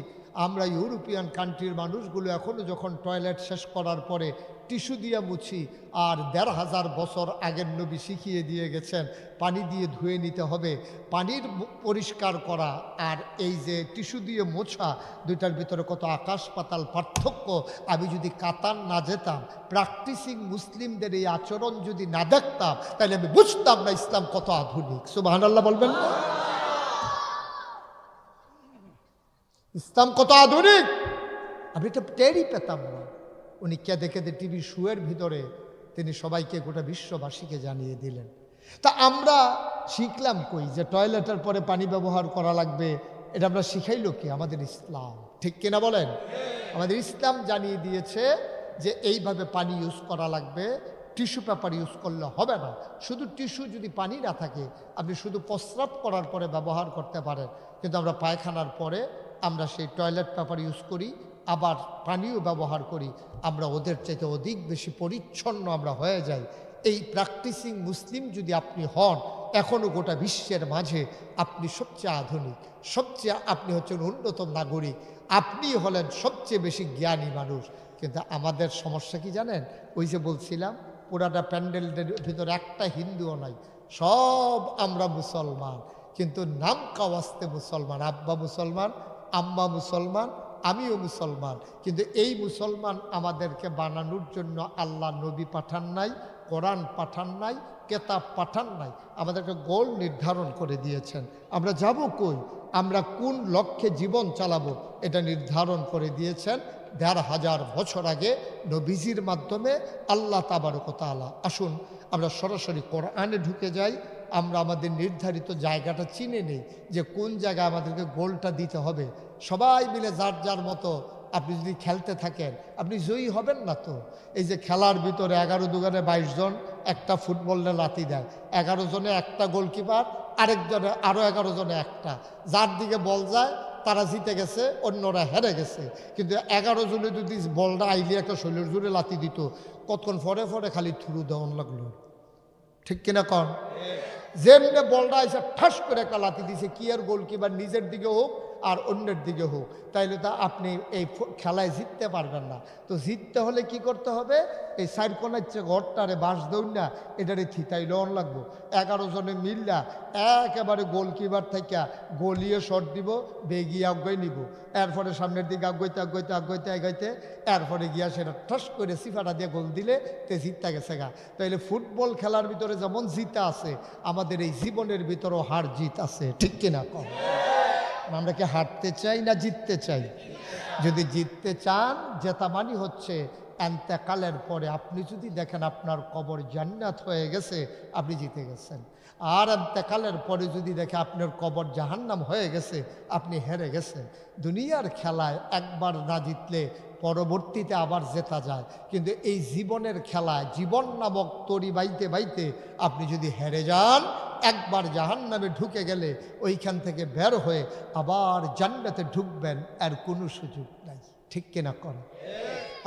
আমরা ইউরোপিয়ান কান্ট্রির মানুষগুলো এখনও যখন টয়লেট শেষ করার পরে টিস্যু দিয়ে মুছি, আর ১৫০০ বছর আগের নবী শিখিয়ে দিয়ে গেছেন পানি দিয়ে ধুয়ে নিতে হবে। পানির পরিষ্কার করা আর এই যে টিস্যু দিয়ে মোছা, দুইটার ভিতরে কত আকাশ পাতাল পার্থক্য। আমি যদি কাতার না যেতাম, প্র্যাকটিসিং মুসলিমদের এই আচরণ যদি না দেখতাম, তাহলে আমি বুঝতাম না ইসলাম কত আধুনিক। সুবহানাল্লাহ বলবেন না? ইসলাম কত আধুনিক আমি এটা টেরই পেতাম না। উনি কেঁদে কেঁদে টিভি শুয়ের ভিতরে তিনি সবাইকে, গোটা বিশ্ববাসীকে জানিয়ে দিলেন। তা আমরা শিখলাম কই যে টয়লেটের পরে পানি ব্যবহার করা লাগবে? এটা আমরা শিখাইলো কি? আমাদের ইসলাম। ঠিক কিনা বলেন? আমাদের ইসলাম জানিয়ে দিয়েছে যে এইভাবে পানি ইউজ করা লাগবে, টিস্যু পেপার ইউজ করলে হবে না। শুধু টিস্যু যদি পানি না থাকে, আপনি শুধু প্রস্রাব করার পরে ব্যবহার করতে পারেন, কিন্তু আমরা পায়খানার পরে আমরা সেই টয়লেট পেপার ইউজ করি, আবার পানিও ব্যবহার করি। আমরা ওদের চাইতে অধিক বেশি পরিচ্ছন্ন আমরা হয়ে যাই। এই প্র্যাকটিসিং মুসলিম যদি আপনি হন, এখনও গোটা বিশ্বের মাঝে আপনি সবচেয়ে আধুনিক, আপনি হচ্ছেন উন্নত নাগরিক, আপনি হলেন সবচেয়ে বেশি জ্ঞানী মানুষ। কিন্তু আমাদের সমস্যা কি জানেন? ওই যে বলছিলাম, পুরাটা প্যান্ডেলের ভিতরে একটা হিন্দুও নাই, সব আমরা মুসলমান, কিন্তু নাম কাওয়াস্তে মুসলমান। আব্বা মুসলমান, আম্মা মুসলমান, আমিও মুসলমান, কিন্তু এই মুসলমান আমাদেরকে বানানোর জন্য আল্লাহ নবী পাঠান নাই, কোরআন পাঠান নাই, কেতাব পাঠান নাই। আমাদেরকে গোল নির্ধারণ করে দিয়েছেন। আমরা যাব কই, আমরা কোন লক্ষ্যে জীবন চালাবো, এটা নির্ধারণ করে দিয়েছেন ১৫০০ বছর আগে নবীজির মাধ্যমে আল্লাহ তাবারক ওয়া তাআলা। আসুন আমরা সরাসরি কোরআনে ঢুকে যাই। আমরা আমাদের নির্ধারিত জায়গাটা চিনে নেই যে কোন জায়গায় আমাদেরকে গোলটা দিতে হবে। সবাই মিলে যার যার মতো আপনি যদি খেলতে থাকেন, আপনি জয়ী হবেন না তো। এই যে খেলার ভিতরে ১১ দুগানে ২২ জন একটা ফুটবলে লাথি দেয়, ১১ জনে একটা গোলকিপার, আরেকজনে আরও ১১ জনে একটা, যার দিকে বল যায় তারা জিতে গেছে, অন্যরা হেরে গেছে। কিন্তু ১১ জনে যদি বলটা আইলে একটা শরীর জুড়ে লাথি দিত, কতক্ষণ ফরে ফরে খালি থুরু দেওয়ান লাগলো। ঠিক কিনা কন? যেমনি বলটা এসে ঠাস করে একটা লাথি দিছে, কি আর গোলকিপার নিজের দিকে হোক আর অন্যের দিকে হোক, তাইলে তা আপনি এই খেলায় জিততে পারবেন না। তো জিততে হলে কি করতে হবে? এই সাইড কোনার চেয়ে ঘরটারে বাঁশ দৌড় না, এটারে থিতাই লন লাগবো। ১১ জনে মিললা একেবারে গোলকিপার থেকে গলিয়ে শট দিব, বেগিয়ে আগাই নিব, এরপরে সামনের দিকে আগাইতে আগাইতে আগাইতে আগাইতে এরপরে গিয়া সেটা ঠাস করে সিফাটা দিয়ে গোল দিলে তে জিততে গেছে গা। তাইলে ফুটবল খেলার ভিতরে যেমন জিতা আছে, আমাদের এই জীবনের ভিতরেও হার জিত আছে। ঠিক কিনা কম? আমরা কি হারতে চাই না জিততে চাই? যদি জিততে চান, জেতা মানে হচ্ছে এন্তেকালের পরে আপনি যদি দেখেন আপনার কবর জান্নাত হয়ে গেছে, আপনি জিতে গেছেন। আর এন্তেকালের পরে যদি দেখে আপনার কবর জাহান্নাম হয়ে গেছে, আপনি হেরে গেছেন। দুনিয়ার খেলায় একবার না জিতলে পরবর্তীতে আবার জেতা যায়, কিন্তু এই জীবনের খেলায় জীবন নামক তরি বাইতে বাইতে আপনি যদি হেরে যান, একবার জাহান্নামে ঢুকে গেলে ওইখান থেকে বের হয়ে আবার জান্নাতে ঢুকবেন, আর কোনো সুযোগ নাই। ঠিক কিনা করেন?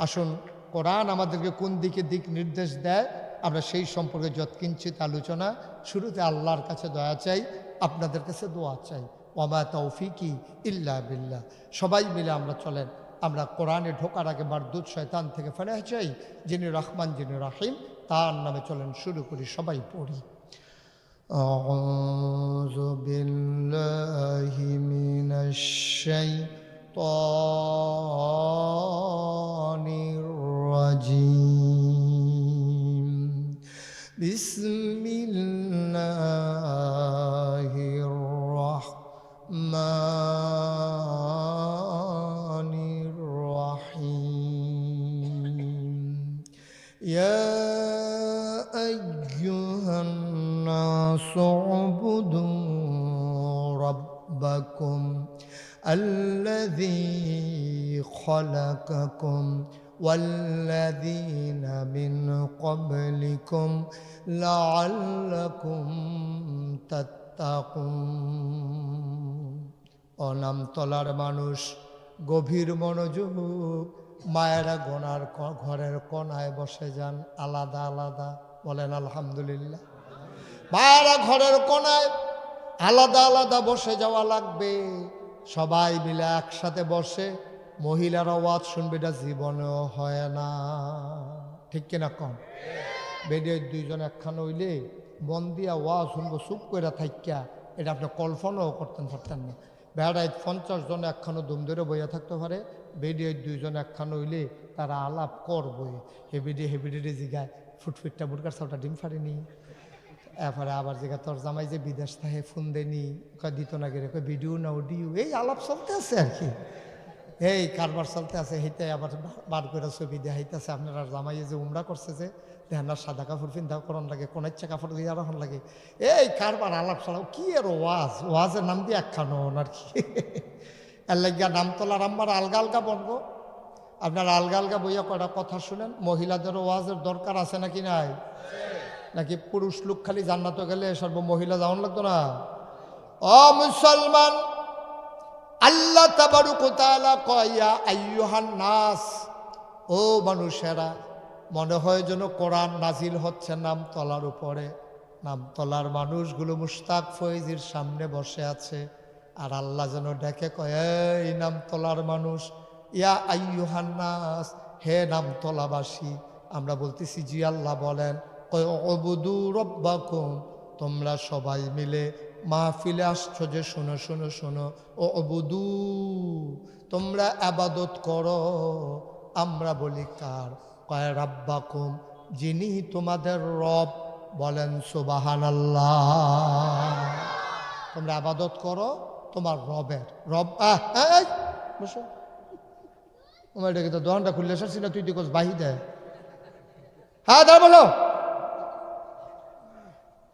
আসুন, কোরআন আমাদেরকে কোন দিকে দিক নির্দেশ দেয় আমরা সেই সম্পর্কে যৎকিঞ্চিত আলোচনা। শুরুতে আল্লাহর কাছে দয়া চাই, আপনাদের কাছে দোয়া চাই। ওমা তৌফিকি ইল্লা বিল্লাহ। সবাই মিলে আমরা চলেন, আমরা কোরআনে ঢোকার আগে মারদুদ শয়তান থেকে ফেরাহ চাই। যিনি রহমান, যিনি রাহিম, তার নামে চলেন, শুরু করি, সবাই পড়ি। আউযু বিল্লাহি মিনাশ শাইতানির রাজিম। বিসমিল্লাহির রাহমানির রাহিম। ইয়া আইয়ুহান নাসু উবুদু রাব্বাকুম আল্লাযী খালাকাকুম والذين من قبلكم لعلكم تتقون তাত্তাকুন। অনামতলার মানুষ গভীর মনোযোগ, মায়েরা গোনার ঘরের কোনায় বসে যান আলাদা আলাদা, বলেন আলহামদুলিল্লাহ। মায়েরা ঘরের কোনায় আলাদা আলাদা বসে যাওয়া লাগবে, সবাই মিলে একসাথে বসে মহিলারা ওয়াজ শুনবে, এটা জীবনেও হয় না, ঠিক কিনা কম? বেডে দুইজন একখান হইলে মন দিয়া ওয়াজ শুনবো চুপ করে থাকিয়া, এটা আপনি কল্পনাও করতেন পারতেন না। বেড়ায় 50 জন একখানো দুম ধরে বইয়া থাকতে পারে, বেডে দুইজন একখান হইলে তারা আলাপ করবই। হেবিডে জিগায় ফুটফুটটা বুটকার সবটা ডিম ফাড়েনি, এরপরে আবার জিগা তোর জামাই যে বিদেশ থাকে ফোন দেনি, দিত না গেলে ভিডিও না অডিও, এই আলাপ চলতে আছে আর কি, এই কারবার চলতে আছে। হেঁটে আবার বার করে ছবি দেখাইতেছে, আপনার জামাইয়ে যে উমরা করছে যে দেহার সাদা কাপড় পিন্ধা করন লাগে, কোন ইচ্ছা কাপড় দিয়ে রাখন লাগে, এই কারবার আলাপ সালাপ কি আর ওয়াজের নাম দিয়ে একখানো আর কি। এর লাগিয়া নামতলার আমার আলগা আলগা বলবো, আপনারা আলগা আলগা বইয়া কয়টা কথা শুনেন। মহিলাদেরও ওয়াজের দরকার আছে নাকি নাই? নাকি পুরুষ লোক খালি জান্নাতে গেলে সর্ব মহিলা যাওয়ান লাগতো না? ও মুসলমান, আল্লাহ তাবারক ওয়া তাআলা কয়া আইয়ুহান নাস, ও মানুষেরা, মনে হয় যেন কোরআন নাজিল হচ্ছে নামতলার উপরে। নামতলার মানুষগুলো মুশতাক ফয়েজির সামনে বসে আছে, আর আল্লাহ যেন ডেকে কয়, এই নামতলার মানুষ, ইয়া আইয়ুহান নাস, হে নামতলাবাসী। আমরা বলতেছি জি আল্লাহ বলেন। কয় উবুদু রব্বাকুম, তোমরা সবাই মিলে মাহফিলে আসছো যে শোনো শোনো শোনো, ও উবুদু, তোমরা ইবাদত করো। আমরা বলি কার? কয় রাব্বাকুম, যিনি তোমাদের রব, বলেন সুবহানাল্লাহ। তোমরা ইবাদত করো তোমার রবের। রব বসো, তোমার এটাকে তো দোকানটা খুললে এসেছি না, তুই দেখোস বাহি দেয়। হ্যাঁ দাঁড়া বলো,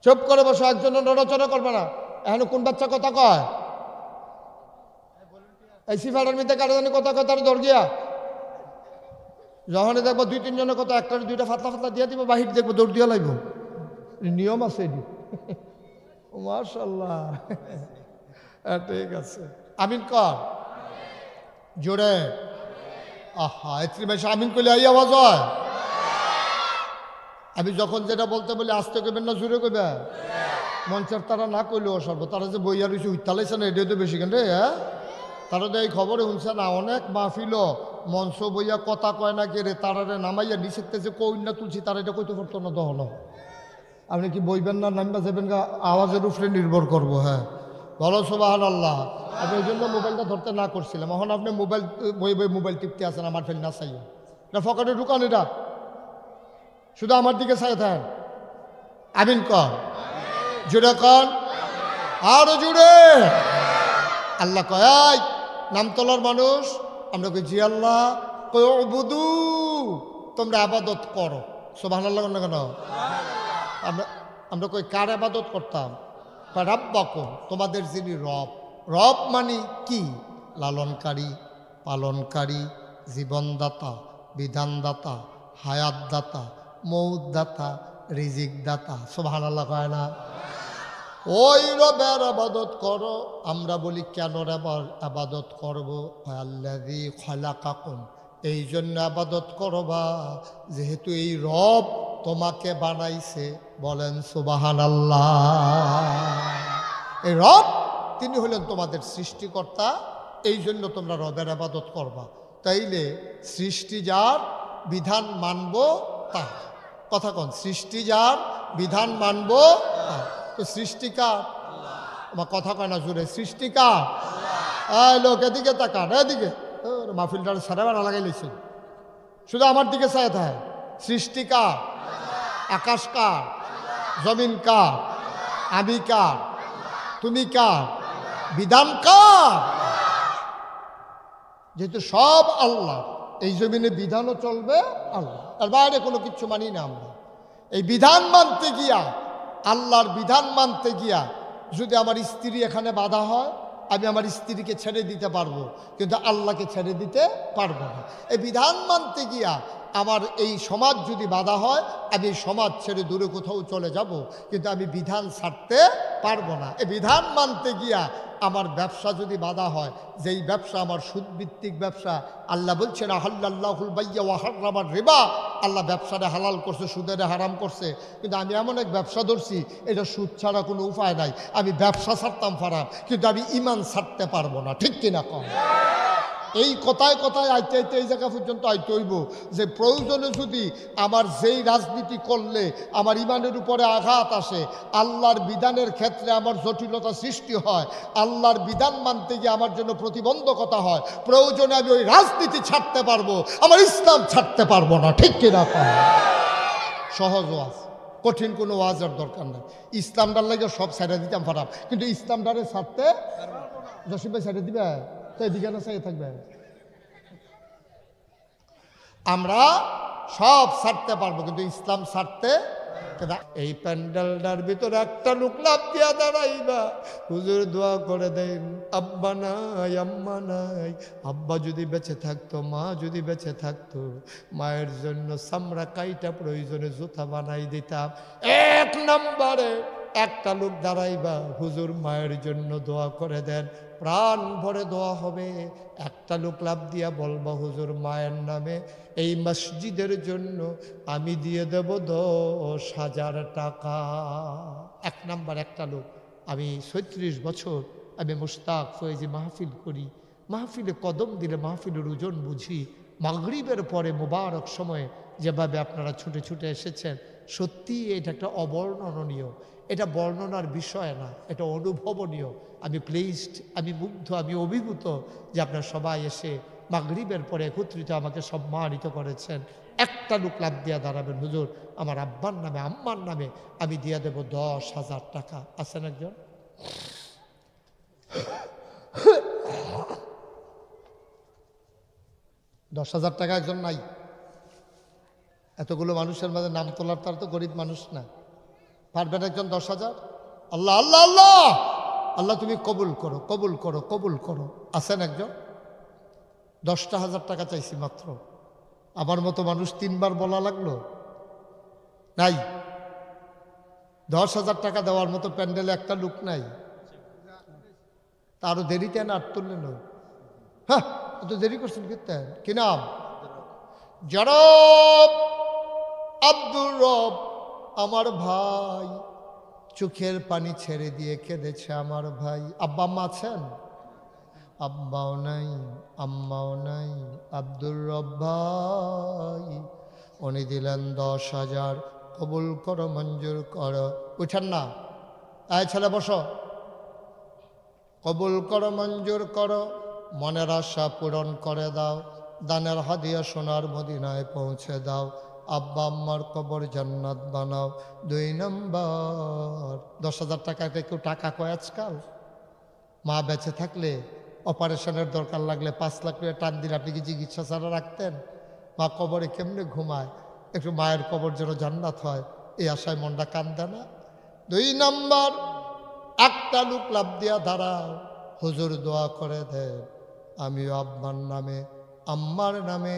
চুপ করে বসো, একজন নড়াচড়া করবে না। এখন কোন বাচ্চা কথা কয়? এই সিফাটার মধ্যে কারো জানি কথা কয়, তার দৌড় গিয়া যখনই দেখবো 2-3 জনের কথা, একটা 2টা ফাতলা ফাতলা দিয়ে দিব, বাহির দেখবো দৌড় দিয়া লাগবো। নিয়ম আছে এটি। মাশাআল্লাহ, ঠিক আছে, আমিন কর জোরে। আহা, এত্রি বেশি আমিন করলে এই আওয়াজ হয়। আমি যখন যেটা বলতে বলি আস্তে কইবেন না জোরে কইবেন? মঞ্চের তারা না কইলেও সর্ব, তারা যে বইয়া রয়েছে উত্তালাইছে না, এটাই তো বেশি কেন রে? হ্যাঁ, তারা তো এই খবরে শুনছে না, অনেক মাহফিল মঞ্চ বইয়া কথা কয় না কে রে, তারারে নামাইয়া নিষেধতে যে কই না তুলছি, তারা এটা কইতে পারতো না। দহন আপনি কি বইবেন না নামবা যাবেন গা, আওয়াজের উপরে নির্ভর করবো। হ্যাঁ বলো সুবহানাল্লাহ। আমি ওই জন্য মোবাইলটা ধরতে না করছিলাম। এখন আপনি মোবাইল বই বই মোবাইল টিপতে আছেন, আমার ফেল না চাইও, এটা ফকাটে ঢুকান, এটা শুধু আমার দিকে চাই থাকেন। আমিন কর জুড়ে কন, আরো জুড়ে। আল্লাহ কয় নামতলার মানুষ, আমরা কই জি আল্লাহ। কই উবুদু, তোমরা ইবাদত করো। সুবহানাল্লাহ না কেন? আমরা কই কার ইবাদত করতাম? রাব্বাকুম, তোমাদের যিনি রব। রব মানে কি? লালনকারী, পালনকারী, জীবনদাতা, বিধানদাতা, হায়াতদাতা, মৌতদাতা, রিজিকদাতা। সুবহানাল্লাহ কয় না? ওই রবের আবাদত করো। আমরা বলি কেন আবাদত করবো? আল্লাযী খালাকাকুম, এই জন্য আবাদত করবা যেহেতু এই রব তোমাকে বানাইছে। বলেন সুবহানাল্লাহ। এই রব তিনি হলেন তোমাদের সৃষ্টিকর্তা, এই জন্য তোমরা রবের আবাদত করবা। তাইলে সৃষ্টি যার, বিধান মানব তার। কথা কন, সৃষ্টি যার, বিধান মানব তার। তো সৃষ্টিকার, আমার কথা কয় না জোরে, সৃষ্টিকার। এই লোক এদিকে তাকান, এদিকে মাহফিলটার সারা বেড়া লাগাই লেছে, শুধু আমার দিকে চায় থাকে। সৃষ্টিকার, আকাশ কার, জমিন কার, আমি কার, তুমি কার, বিধান কার? যেহেতু সব আল্লাহ, এই জমিনে বিধানও চলবে আল্লাহ, আর বাইরে কোনো কিছু মানি না আমরা। এই বিধান মানতে গিয়া, আল্লাহর বিধান মানতে গিয়া যদি আমার স্ত্রী এখানে বাধা হয়, আমি আমার স্ত্রীকে ছেড়ে দিতে পারবো, কিন্তু আল্লাহকে ছেড়ে দিতে পারবো না। এই বিধান মানতে গিয়া আমার এই সমাজ যদি বাধা হয়, আমি এই সমাজ ছেড়ে দূরে কোথাও চলে যাব, কিন্তু আমি বিধান ছাড়তে পারবো না। এ বিধান মানতে গিয়া আমার ব্যবসা যদি বাধা হয়, যেই ব্যবসা আমার সুদভিত্তিক ব্যবসা, আল্লাহ বলছেন আহাল্লাল্লাহুল বাইয়া ওয়া হাররামার রিবা, আল্লাহ ব্যবসাটা হালাল করছে, সুদের হারাম করছে। কিন্তু আমি এমন এক ব্যবসা ধরছি, এটা সুদ ছাড়া কোনো উপায় নাই। আমি ব্যবসা ছাড়তাম পারাম, কিন্তু আমি ইমান ছাড়তে পারবো না। ঠিক কিনা কম? এই কথায় কথায় আইতে আইতে এই জায়গা পর্যন্ত আইতে হইব যে প্রয়োজনে যদি আমার যেই রাজনীতি করলে আমার ইমানের উপরে আঘাত আসে, আল্লাহর বিধানের ক্ষেত্রে আমার জটিলতা সৃষ্টি হয়, আল্লাহর বিধান মানতে গিয়ে আমার জন্য প্রতিবন্ধকতা হয়, প্রয়োজনে আমি ওই রাজনীতি ছাড়তে পারবো, আমার ইসলাম ছাড়তে পারবো না। ঠিক কিনা? সহজ ওয়াজ, কঠিন কোনো ওয়াজের দরকার নেই। ইসলামটার লাগে সব ছেড়ে দিতাম পারাম, কিন্তু ইসলামটারে ছাড়তে জসিম ভাই ছেড়ে দিবে তো এদিকে না চাই থাকবে। আমরা সব ছাড়তে পারবো, কিন্তু ইসলাম ছাড়তে। এই প্যান্ডেলটার ভিতরে একটা লোক লাভ দিয়া দাঁড়াইবা, হুজুর দোয়া করে দেন, আব্বা নাই আম্মা নাই, আব্বা যদি বেঁচে থাকতো, মা যদি বেঁচে থাকতো, মায়ের জন্য চামড়া কাইটা প্রয়োজনে জুতা বানাই দিতাম। এক নম্বরে একটা লোক দাঁড়াইবা, হুজুর মায়ের জন্য দোয়া করে দেন, প্রাণ ভরে দোয়া হবে। একটা লোক লাভ দিয়া বলবা, হুজুর মায়ের নামে এই মসজিদের জন্য আমি দিয়ে দেব 10,000 টাকা। এক নাম্বার একটা লোক। আমি 36 বছর আমি মুশতাক ফয়েজি মাহফিল করি, মাহফিলে কদম দিলে মাহফিলের ওজন বুঝি। মাগরিবের পরে মোবারক সময়ে যেভাবে আপনারা ছুটে ছুটে এসেছেন, সত্যি এটা একটা অবর্ণনীয়, এটা বর্ণনার বিষয় না, এটা অনুভবনীয়। আমি প্লেসড, আমি মুগ্ধ, আমি অভিভূত যে আপনারা সবাই এসে মাগরিবের পরে একত্রিত আমাকে সম্মানিত করেছেন। একটা লোক লাভ দিয়া দাঁড়াবেন, হুজুর আমার আব্বার নামে আম্মার নামে আমি দিয়ে দেব 10,000 টাকা। আছেন একজন? $10,000 টাকা একজন নাই? এতগুলো মানুষের মাঝে নাম তোলার, তার তো গরিব মানুষ না। পারবেন একজন 10,000? আল্লাহ আল্লাহ আল্লাহ আল্লাহ, তুমি কবুল করো, কবুল করো, কবুল করো। আছেন একজন? 10,000 টাকা চাইছি মাত্র। আমার মতো মানুষ 3 বার বলা লাগলো, নাই। 10,000 টাকা দেওয়ার মতো প্যান্ডেলে একটা লোক নাই। তারও দেরিতে না, আর তুললেন। হ্যাঁ, তো দেরি করছেন কীর্তেন। কি নাম? জনাব আব্দুর রব। আমার ভাই চোখের পানি ছেড়ে দিয়ে কেঁদেছে আমার ভাই। আব্বা আম্মা আছেন? আব্বাও নাই, আম্মাও নাই। আব্দুর রব ভাই উনি দিলেন 10,000। কবুল করো, মঞ্জুর করো। উঠেন না, আয় ছেলে বসো। কবুল করো, মঞ্জুর করো, মনের আশা পূরণ করে দাও, দানের হাদিয়া সোনার মদিনায় পৌঁছে দাও, আব্বা আম্মার কবর জান্নাত বানাও। 2 নম্বর, 10,000 টাকাতে কেউ টাকা কয় আজকাল? মা বেঁচে থাকলে অপারেশনের দরকার লাগলে 5 লাখ টাকা টান দিলে আপনি কি চিকিৎসা ছাড়া রাখতেন? মা কবরে কেমনে ঘুমায়, একটু মায়ের কবর যেন জান্নাত হয়, এই আশায় মনটা কান্দে না? 2 নম্বর, একটা লোক লাভ দিয়া দাঁড়াও, হুজুর দোয়া করে দেন, আমিও আব্বার নামে আম্মার নামে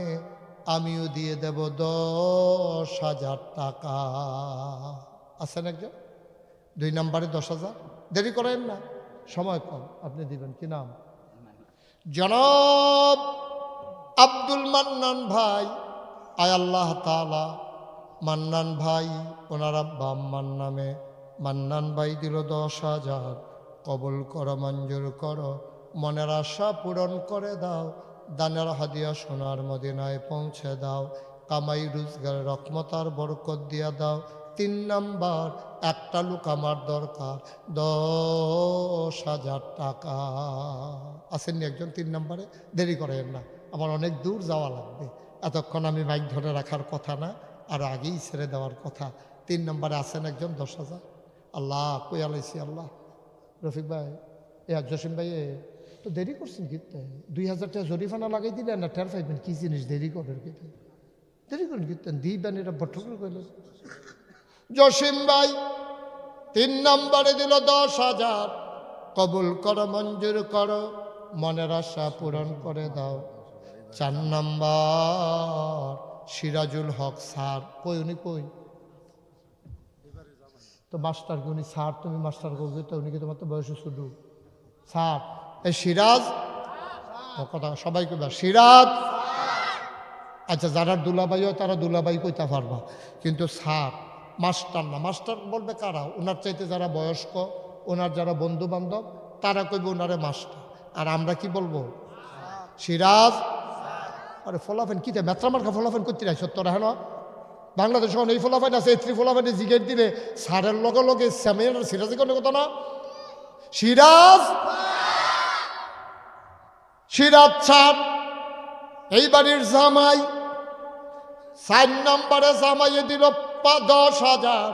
আমিও দিয়ে দেব 10,000 টাকা। আছেন একজন? 2 নম্বরে 10,000। দেরি করেন না, সময় কম, আপনি দিবেন। কি নাম? জনাব আব্দুল মান্নান ভাই। আয় আল্লাহ তাআলা, মান্নান ভাই ওনার আব্বা আম্মার নামে মান্নান ভাই দিল 10,000। কবুল করো, মঞ্জুর করো, মনের আশা পূরণ করে দাও, দানের হাদিয়া সোনার মদিনায় পৌঁছে দাও, কামাই রোজগার রহমতার বরকত দিয়া দাও। 3 নাম্বার, একটা লোক আমার দরকার, 10,000 টাকা। আসেননি একজন 3 নম্বরে? দেরি করেন না, আমার অনেক দূর যাওয়া লাগবে, এতক্ষণ আমি মাইক ধরে রাখার কথা না, আর আগেই ছেড়ে দেওয়ার কথা। 3 নম্বরে আসেন একজন 10,000। আল্লাহ কই আলাইছি আল্লাহ। রফিক ভাই, জসিম ভাই, তো দেরি করছেন কিন্তু। 2,000 টাকা জরিফানা লাগাই দিলেন না, টের পাইবেন কি জিনিস দেরি করেন কিন্তু। দেরি করেন কিন্তু, দিবেন, এটা বট্টর কইলেন। জসিম ভাই 3 নম্বরে দিল 10,000। কবুল করো, মঞ্জুর করো, মনের আশা পূরণ করে দাও। 4 নম্বর, সিরাজুল হক স্যার। কই উনি? কই তো মাস্টার উনি স্যার, তুমি মাস্টার করবে তো উনি কি তোমার তো বয়স শুধু স্যার। এই সিরাজ কথা সবাই কইবা সিরাজ। আচ্ছা যারা দুলাবাই হয় তারা দুলাবাই কইতে পারবা, কিন্তু স্যার মাস্টার না। মাস্টার বলবে কারা? ওনার চাইতে যারা বয়স্ক, ওনার যারা বন্ধু বান্ধব তারা কইবে ওনারে মাস্টার। আর আমরা কি বলবো? সিরাজ। আরে ফলাফেন কিতে মেত্রামার্কা ফলাফেন করতে নাই সত্তর হ্যাঁ। বাংলাদেশ এখন এই ফলাফেন আছে, এই ফলাফেনে জিগের দিলে সারের লগে লগে স্যামের সিরাজি কোনো কথা না। সিরাজ, সিরাজ স্যার এই বাড়ির জামাই। 4 নম্বরে জামাইয়ে দিল 10,000,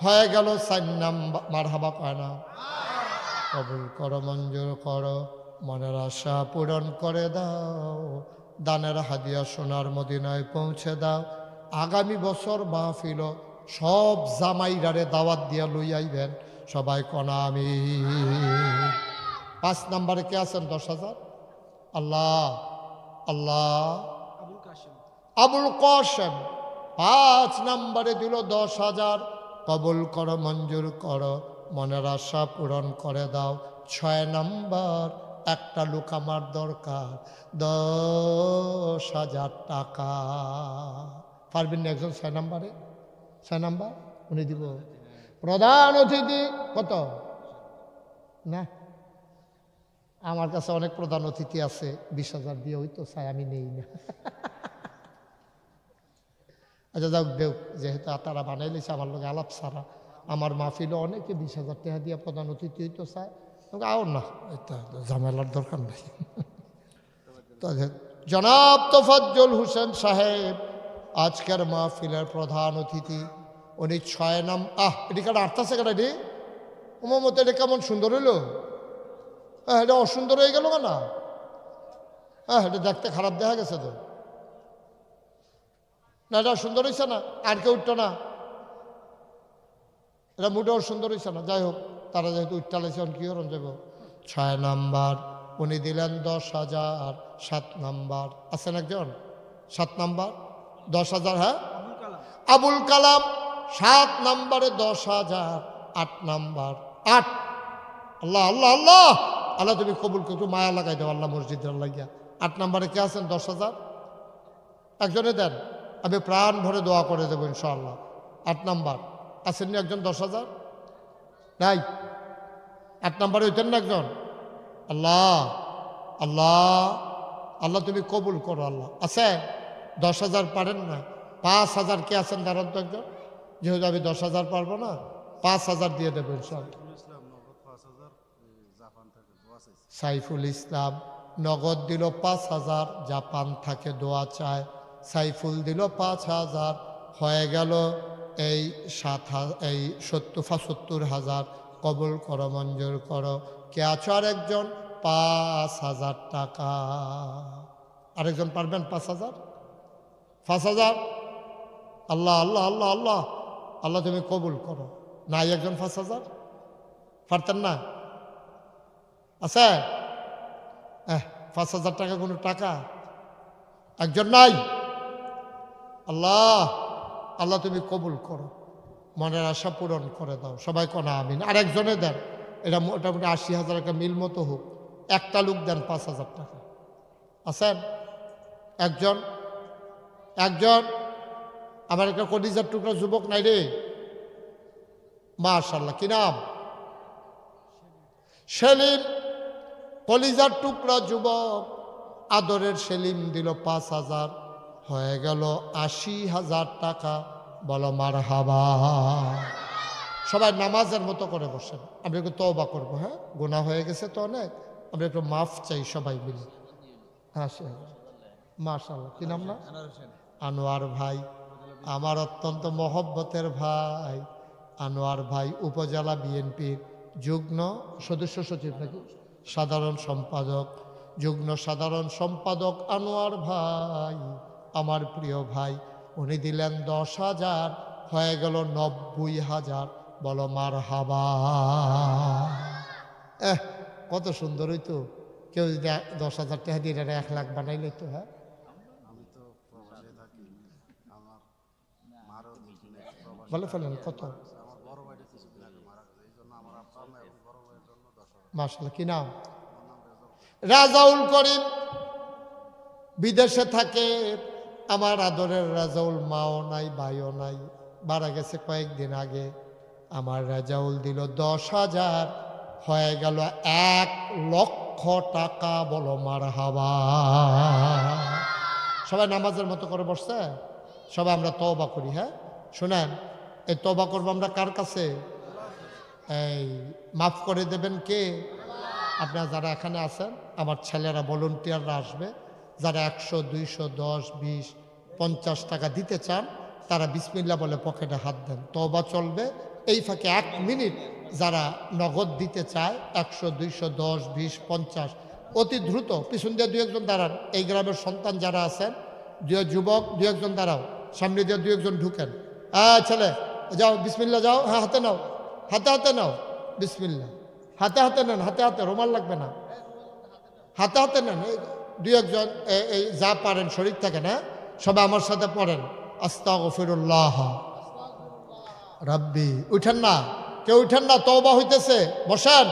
হয়ে গেল 4 নম্বর। মারহাবা কয় না? কবুল করো, মঞ্জুর করো, মনের আশা পূরণ করে দাও, দানের হাদিয়া সোনার মদিনায় পৌঁছে দাও। আগামী বছর মাহফিল সব জামাইরারে দাওয়াত দিয়া লই আইবেন সবাই কনা আমি। 5 নম্বরে কে আছেন? 10,000। আল্লাহ আল্লাহ আবুল কাশেম 5 নম্বরে দিল 10,000। কবুল করো, মঞ্জুর করো, মনের আশা পূরণ করে দাও। 6 নম্বর একটা লোক আমার দরকার, 10,000 টাকা। পারবেন না একজন? 6 নম্বরে 6 নম্বর উনি দিব। প্রধান অতিথি কত? না আমার কাছে অনেক প্রধান অতিথি আছে, 20,000 দিয়ে হইতো চাই, আমি নেই না। আচ্ছা যাক দেও, যেহেতু তারা বানাই লেছে আমার লোক আলাপ সারা, আমার মাহফিলে অনেকে 20,000 টাকা দিয়ে প্রধান অতিথি হইতো চায়। আও না, এটা ঝামেলার দরকার নেই। জনাব তোফাজ্জল হোসেন সাহেব আজকের মাহফিলের প্রধান অতিথি। উনি 6 নাম এদিকে আটটাছে কেন এটি মতো, এটা কেমন সুন্দর হইল? এটা অসুন্দর হয়ে গেল না? এটা দেখতে খারাপ দেখা গেছে তো না, এটা সুন্দর হয়েছে না? আর কেউ উঠতো না, এটা মোটেও সুন্দর হয়েছে না। যাই হোক, তারা যেহেতু উঠটালেছে কি করুন যাব। 6 নাম্বার উনি দিলেন 10,000। 7 নাম্বার আছেন একজন? 7 নাম্বার 10,000। হ্যাঁ আবুল কালাম 7 নাম্বারে 10,000। 8 নাম্বার 8। আল্লাহ আল্লাহ আল্লাহ আল্লাহ তুমি কবুল একটু মায়া লাগাই দাও আল্লাহ মসজিদের লাগিয়া। 8 নাম্বারে কে আছেন? 10,000 একজনে দেন, আমি প্রাণ ভরে দোয়া করে দেবো ইনশাআল্লাহ। 8 নাম্বার আসেননি একজন? 10,000 নাই? 8 নাম্বারে হইতেন না একজন? আল্লাহ আল্লাহ আল্লাহ তুমি কবুল করো আল্লাহ। আছে 10,000 পারেন না? 5,000 কে আছেন? দাঁড়ান তো একজন, যেহেতু আমি 10,000 পারবো না, 5,000 দিয়ে দেবো ইনশাআল্লাহ। সাইফুল ইসলাম নগদ দিল 5,000, জাপান থাকে দোয়া চায়। সাইফুল দিল 5,000, হয়ে গেল এই 75,000। কবুল করো, মঞ্জুর করো। কে আছো আর একজন? 5,000 টাকা। আরেকজন পারবেন? 5,000 5,000। আল্লাহ আল্লাহ আল্লাহ আল্লাহ আল্লাহ তুমি কবুল করো। নাই একজন? 5,000 পারতেন না? আছে 5,000 টাকা কোনো টাকা? একজন নাই? আল্লাহ আল্লাহ তুমি কবুল করো, মনের আশা পূরণ করে দাও সবাই কোনা আমিন। আরেকজনে দেন, এটা মোটামুটি 80,000 একটা মিল মতো হোক। একটা লোক দেন 5,000 টাকা। আছেন একজন? একজন? আমার একটা কলিজার টুকরা যুবক নাই রে? মাশাআল্লাহ, কি নাম? সেলিম। কলিজার টুকরা যুবক, আদরের সেলিম দিল 5,000, হয়ে গেল 80,000 টাকা। বলো মারহাবা। সবাই নামাজের মতো করে বসেন, আমরা একটু তওবা করবো। হ্যাঁ গুনাহ হয়ে গেছে তো অনেক, আমরা একটু মাফ চাই সবাই মিলে। হ্যাঁ মাশাআল্লাহ, কি নাম? না আনোয়ার ভাই, আমার অত্যন্ত মহব্বতের ভাই। আনোয়ার ভাই উপজেলা বিএনপির যুগ্ম সদস্য সচিব নাকি সাধারণ সম্পাদক, যুগ্ম সাধারণ সম্পাদক আনোয়ার ভাই, আমার প্রিয় ভাই। উনি দিলেন 10,000, হয়ে গেল 90,000। বলো মারহাবা। কত সুন্দর হইতো কেউ যদি 10,000 টাকা দিয়ে 1 লাখ বানাইলে তো। হ্যাঁ বলে ফেলেন কত? মাশাআল্লাহ, কি নাম? রাজাউল করিম। বিদেশে থাকে আমার আদরের রাজাউল, মাও নাই ভাইও নাই, মারা গেছে কয়েকদিন আগে। আমার রাজাউল দিল 10,000, হয়ে গেল 1,00,000 টাকা। বলো মারহাবা। সবাই নামাজের মতো করে বসছে, সবাই আমরা তওবা করি। হ্যাঁ শোনেন, এই তওবা করবো আমরা কার কাছে? এই মাফ করে দেবেন কে? আপনারা যারা এখানে আছেন, আমার ছেলেরা ভলান্টিয়াররা আসবে, যারা 100, 200, 10, 20, 50 টাকা দিতে চান তারা বিসমিল্লাহ বলে পকেটে হাত দেন, তওবা চলবে। এই ফাঁকে 1 মিনিট যারা নগদ দিতে চায় 100, 200, 10, 20, 50 অতি দ্রুত পিছন দিয়ে 2-1 দাঁড়ান। এই গ্রামের সন্তান যারা আছেন, যুবক 2-1 দাঁড়াও, সামনে দিয়ে 2-1 ঢুকেন। ছেলে যাও, বিসমিল্লাহ যাও। হ্যাঁ হাতে নাও, হাতে হাতে নাও, বিসমিল্লাহ হাতে হাতে নেন, হাতে হাতে, রুমাল লাগবে না, হাতে হাতে নেন। 2-1 এই যা পারেন শরীর থেকে না, সবাই আমার সাথে পড়েন, আস্তাগফিরুল্লাহ রাব্বি। উঠেন না, কেউ উঠেন না, তওবা হইতেছে, বসেন।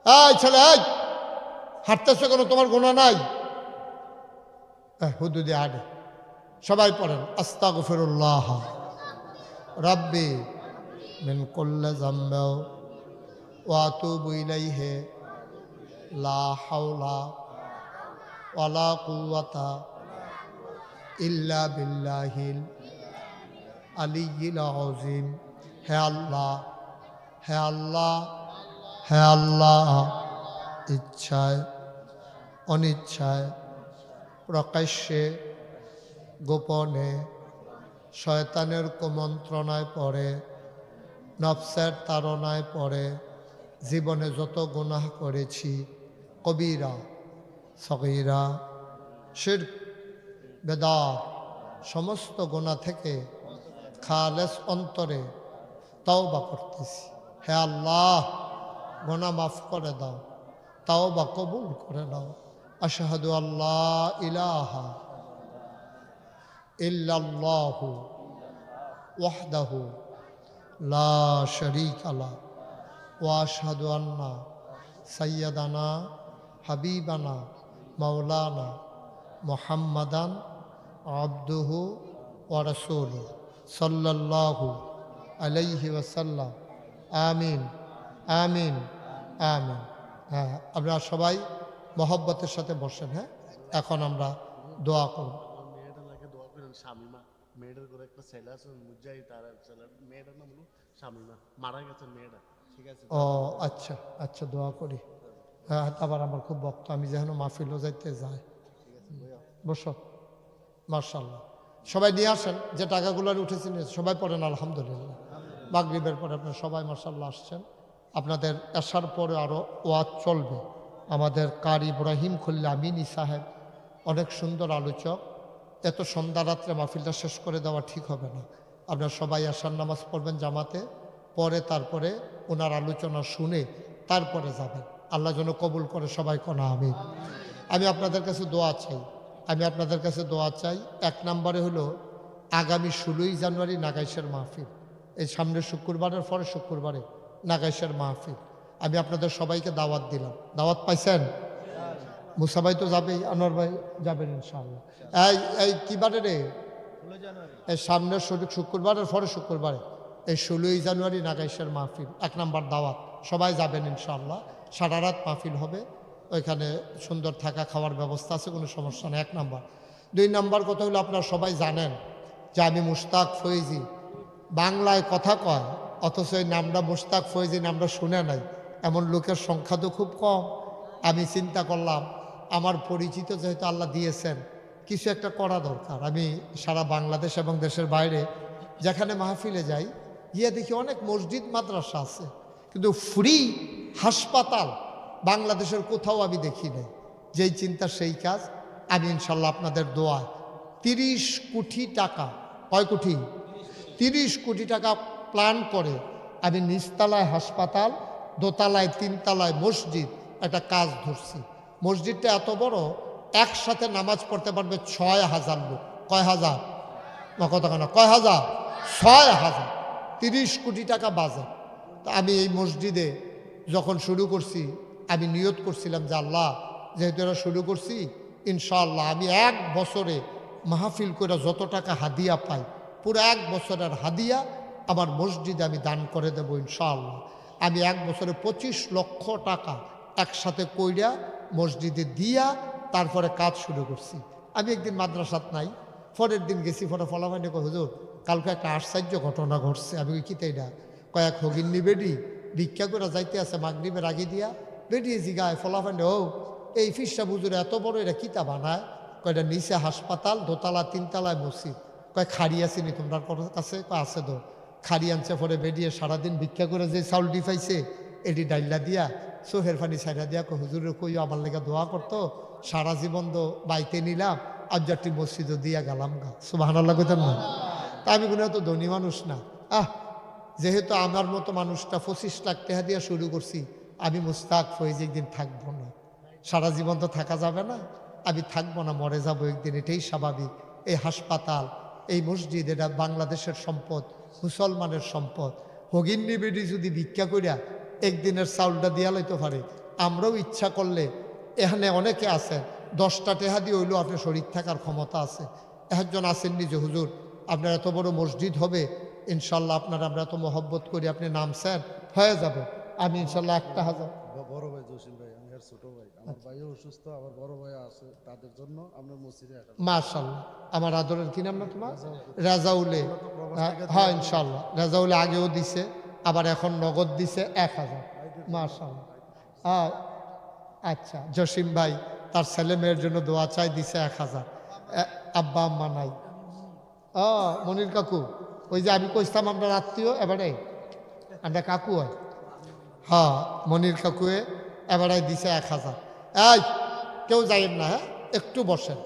এই ছেলে, এই হাঁটতেছে কেন? তোমার গুনাহ নাই? হুদুদে আডে সবাই পড়েন, আস্তাগফিরুল্লাহ রাব্বি মিন কুল্লি যামবি ওয়া আতুবু ইলাইহি লা হাওলা ওয়ালা কুওয়াতা ইল্লা বিল্লাহিল আলিয়্যিল আযীম। হে আল্লাহ, হে আল্লাহ, হে আল্লাহ, ইচ্ছায় অনিচ্ছায়, প্রকাশ্যে গোপনে, শয়তানের কুমন্ত্রণায় পড়ে, নফসের তাড়নায় পড়ে জীবনে যত গুনাহ করেছি, কবিরা সগীরা শিরক বেদাত, সমস্ত গুনাহ থেকে খালেস অন্তরে তওবা করতেছি। হে আল্লাহ, গুনাহ মাফ করে দাও, তওবা কবুল করে নাও। আশহাদু আল্লা ইলাহা ইল্লাল্লাহু ওয়াহদাহু লা শারীকা লাহু ওয়া আশহাদু আন্না সাইয়্যিদানা হাবিবানা মাওলানা মুহাম্মাদান আবদুহু ওয়া রাসূলুহু সাল্লাল্লাহু আলাইহি ওয়াসাল্লাম। আমিন আমিন আমিন। হ্যাঁ, আপনারা সবাই মহব্বতের সাথে বসেন। হ্যাঁ, এখন আমরা দোয়া করব। শামিমা মেয়েটার করে একটা ছেলে আছে মুজাহিদ, তার ছেলে মেয়েটার নাম হলো শামিমা, মারা গেছে মেয়েটা। ঠিক আছে? ও আচ্ছা আচ্ছা, দোয়া করি। হ্যাঁ, আবার আমার খুব ভক্ত, আমি যেন মাহফিলও যাইতে যাই। বসো। মাশাআল্লাহ, সবাই নিয়ে আসেন যে টাকাগুলো উঠেছে, সবাই পড়েন আলহামদুলিল্লাহ। মাগরিবের পরে আপনার সবাই মাশাআল্লাহ আসছেন। আপনাদের আসার পরে আরও ওয়াজ চলবে। আমাদের কারি ইব্রাহিম খুল্লা আমিনী সাহেব অনেক সুন্দর আলোচক। এত সন্ধ্যা রাত্রে মাহফিলটা শেষ করে দেওয়া ঠিক হবে না। আপনারা সবাই আসার নামাজ পড়বেন জামাতে, পরে তারপরে ওনার আলোচনা শুনে তারপরে যাবেন। আল্লাহ যেন কবুল করে, সবাই কোনা আমিন। আমি আপনাদের কাছে দোয়া চাই, এক নম্বরে হলো আগামী 16ই জানুয়ারি নাগাইশের মাহফিল। এই সামনের শুক্রবারের পরে শুক্রবারে নাগাইশের মাহফিল। আমি আপনাদের সবাইকে দাওয়াত দিলাম। দাওয়াত পাইছেন? মুসা ভাই তো যাবেই, আনোয়ার ভাই যাবেন ইনশাআল্লাহ। এই কি বারে রে? এই সামনের শুক্রবারের পরে শুক্রবারে, এই 16ই জানুয়ারি নাগাইশের মাহফিল, 1 নম্বর দাওয়াত। সবাই যাবেন ইনশাআল্লাহ। সারা রাত মাহফিল হবে, ওইখানে সুন্দর থাকা খাওয়ার ব্যবস্থা আছে, কোনো সমস্যা নেই। 1 নম্বর। 2 নম্বর কথা হলো, আপনারা সবাই জানেন যে আমি মুশতাক ফয়েজি, বাংলায় কথা কয় অথচ এই নামটা মুশতাক ফয়েজি নামটা শুনে নাই, এমন লোকের সংখ্যা তো খুব কম। আমি চিন্তা করলাম, আমার পরিচিত যেহেতু আল্লাহ দিয়েছেন, কিছু একটা করা দরকার। আমি সারা বাংলাদেশ এবং দেশের বাইরে যেখানে মাহফিলে যাই, গিয়ে দেখি অনেক মসজিদ মাদ্রাসা আছে, কিন্তু ফ্রি হাসপাতাল বাংলাদেশের কোথাও আমি দেখি নাই। যেই চিন্তা সেই কাজ। আমি ইনশাল্লাহ আপনাদের দোয়ায় 30 কোটি টাকা, কয় কোটি? 30 কোটি টাকা প্ল্যান করে আমি নিচতলায় হাসপাতাল, দোতলায় 3 তলায় মসজিদ একটা কাজ ধরছি। মসজিদটা এত বড়, একসাথে নামাজ পড়তে পারবে 6,000 লোক। কয় হাজার? কথা কেন? কয় হাজার? 6,000। 30 কোটি টাকা বাজেট। তা আমি এই মসজিদে যখন শুরু করছি আমি নিয়ত করছিলাম যে আল্লাহ যেহেতু এরা শুরু করছি ইনশাআল্লাহ আমি 1 বছরে মাহফিল করে যত টাকা হাদিয়া পাই পুরো 1 বছরের হাদিয়া আমার মসজিদে আমি দান করে দেব ইনশাআল্লাহ। আমি 1 বছরে 25 লক্ষ টাকা একসাথে কইরা মসজিদে দিয়া তারপরে কাজ শুরু করছি। আমি একদিন মাদ্রাসাত নাই, পরের দিন গেছি, পরে ফলাফানি কয় হুজুর কালকে একটা আশ্চর্য ঘটনা ঘটছে। আমি ওই কিতাইডা কয়েক হগিন্নি বেডি ভিক্ষা করে যাইতে আছে মাগরিবের আগে দিয়া, বেডিয়ে জিগায় ফলাফানি ও এই ফিসা বুজুরে এত বড় এরা কিতা বানায়? কয়টা নিচে হাসপাতাল, দোতলা 3 তলায় মসজিদ। কয় খাড়ি আসেনি তোমরা কাছে? কয় আছে তো। খাড়ি আনছে, পরে বেডিয়ে সারাদিন ভিক্ষা করে যে চাউল ডিফাইছে এটি ডাইলা দিয়া চোখের পানি ছাইড়া দিয়া কয় হুজুরে কইও আমার লেগে দোয়া করতো, সারা জীবন তো বাইতে নিলাম, আজ্জারটি মসজিদও দিয়া গেলাম গা। সুবহানাল্লাহ কইতেন না? তা আমি কোনো এত ধনী মানুষ না। যেহেতু আমার মতো মানুষটা 25 লাখ টাকা দিয়ে শুরু করছি, আমি মুস্তাক ফয়েজ একদিন থাকবো না। সারা জীবন তো থাকা যাবে না, আমি থাকবো না, মরে যাবো একদিন, এটাই স্বাভাবিক। এই হাসপাতাল, এই মসজিদ, এটা বাংলাদেশের সম্পদ, মুসলমানের সম্পদ। হগিন্নি বেডি যদি ভিক্ষা করিয়া একদিনের চাউলটা দিয়া লইতে পারে, আমরাও ইচ্ছা করলে এখানে অনেকে আছে 10টা টেহা দিয়ে হইলেও আপনার শরীর থাকার ক্ষমতা আছে। একজন আসেননি যে হুজুর আপনার এত বড় মসজিদ হবে, ইনশাল্লাহ আপনার আমরা এত মহব্বত করি, আপনি নামছেন হয়ে যাবে। আমি ইনশাল্লাহ 1,000 বড় ভাই জসিম ভাই, আমি আর ছোট ভাই, আমার ভাইও অসুস্থ, আমার বড় ভাই আছে, তাদের জন্য আমরা মসজিদে মাশাআল্লাহ। আমার আদরের কি নাম না তোমার? রাজাউলে। হ্যাঁ ইনশাল্লাহ, রাজাউলে আগেও দিছে, আবার এখন নগদ দিছে 1000। মাশাআল্লাহ। হ্যাঁ আচ্ছা, জসিম ভাই তার ছেলে মেয়ের জন্য দোয়া চাই, দিছে 1000। আব্বা আম্মা নাই। মনির কাকু, ওই যে আমি কইতাম আমরা আত্মীয়, এবারে আমরা কাকু হয়। হ্যাঁ মনির কাকুয়ে এবারে দিছে 1000। এই কেউ যাইেন না, হ্যাঁ একটু বসেন।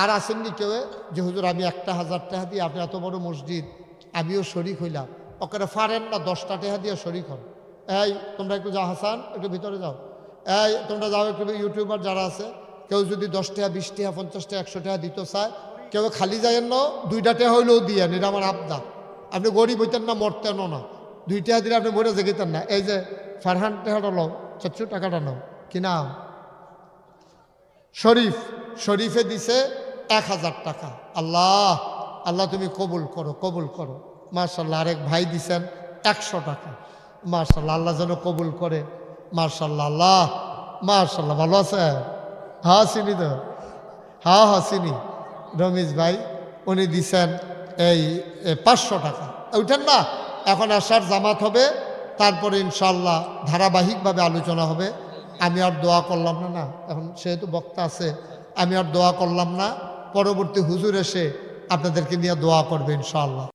আর আসেননি কেউ যে হুজুর আমি 1000 টাকা দিয়ে আপনি এত বড় মসজিদ, আমিও শরিক হইলাম। ওখানে পারেন না 10টা টাকা দিয়ে শরিক হন। এই তোমরা একটু যাও, হাসান একটু ভিতরে যাও। এই তোমরা যাও একটু, ইউটিউবার যারা আছে কেউ যদি 10 টাকা 20 টাকা 50 টাকা 100 টাকা দিতে চায়, কেউ খালি যাইয়েন না, 2টা টাকা হইলেও দিয়েন, এটা আমার আবদার। আপনি গরিব হইতেন না, মরতেনও না, 2 টাকা দিলে আপনি মরে যেতেন না। এই যে ফারহান টাকাটা নাও, 400 টাকাটা নাও, কি নাম? শরীফ। শরীফে দিছে 1000 টাকা। আল্লাহ আল্লাহ তুমি কবুল করো, কবুল করো। মার্শাল্লাহ। আরেক ভাই দিছেন 100 টাকা। মার্শাল্লাহ, আল্লাহ যেন কবুল করে। মার্শাল্লাহ, আল্লাহ মার্শাল্লাহ। ভালো আছে? হ্যাঁ চিনি তো, হ্যাঁ হ্যাঁ চিনি। রমিজ ভাই উনি দিছেন এই 500 টাকা। উঠেন না, এখন আসার জামাত হবে, তারপরে ইনশাল্লাহ ধারাবাহিকভাবে আলোচনা হবে। আমি আর দোয়া করলাম না, না এখন সেহেতু বক্তা আছে, আমি আর দোয়া করলাম না। পরবর্তী হুজুর এসে আপনাদেরকে নিয়ে দোয়া করবে ইনশাআল্লাহ।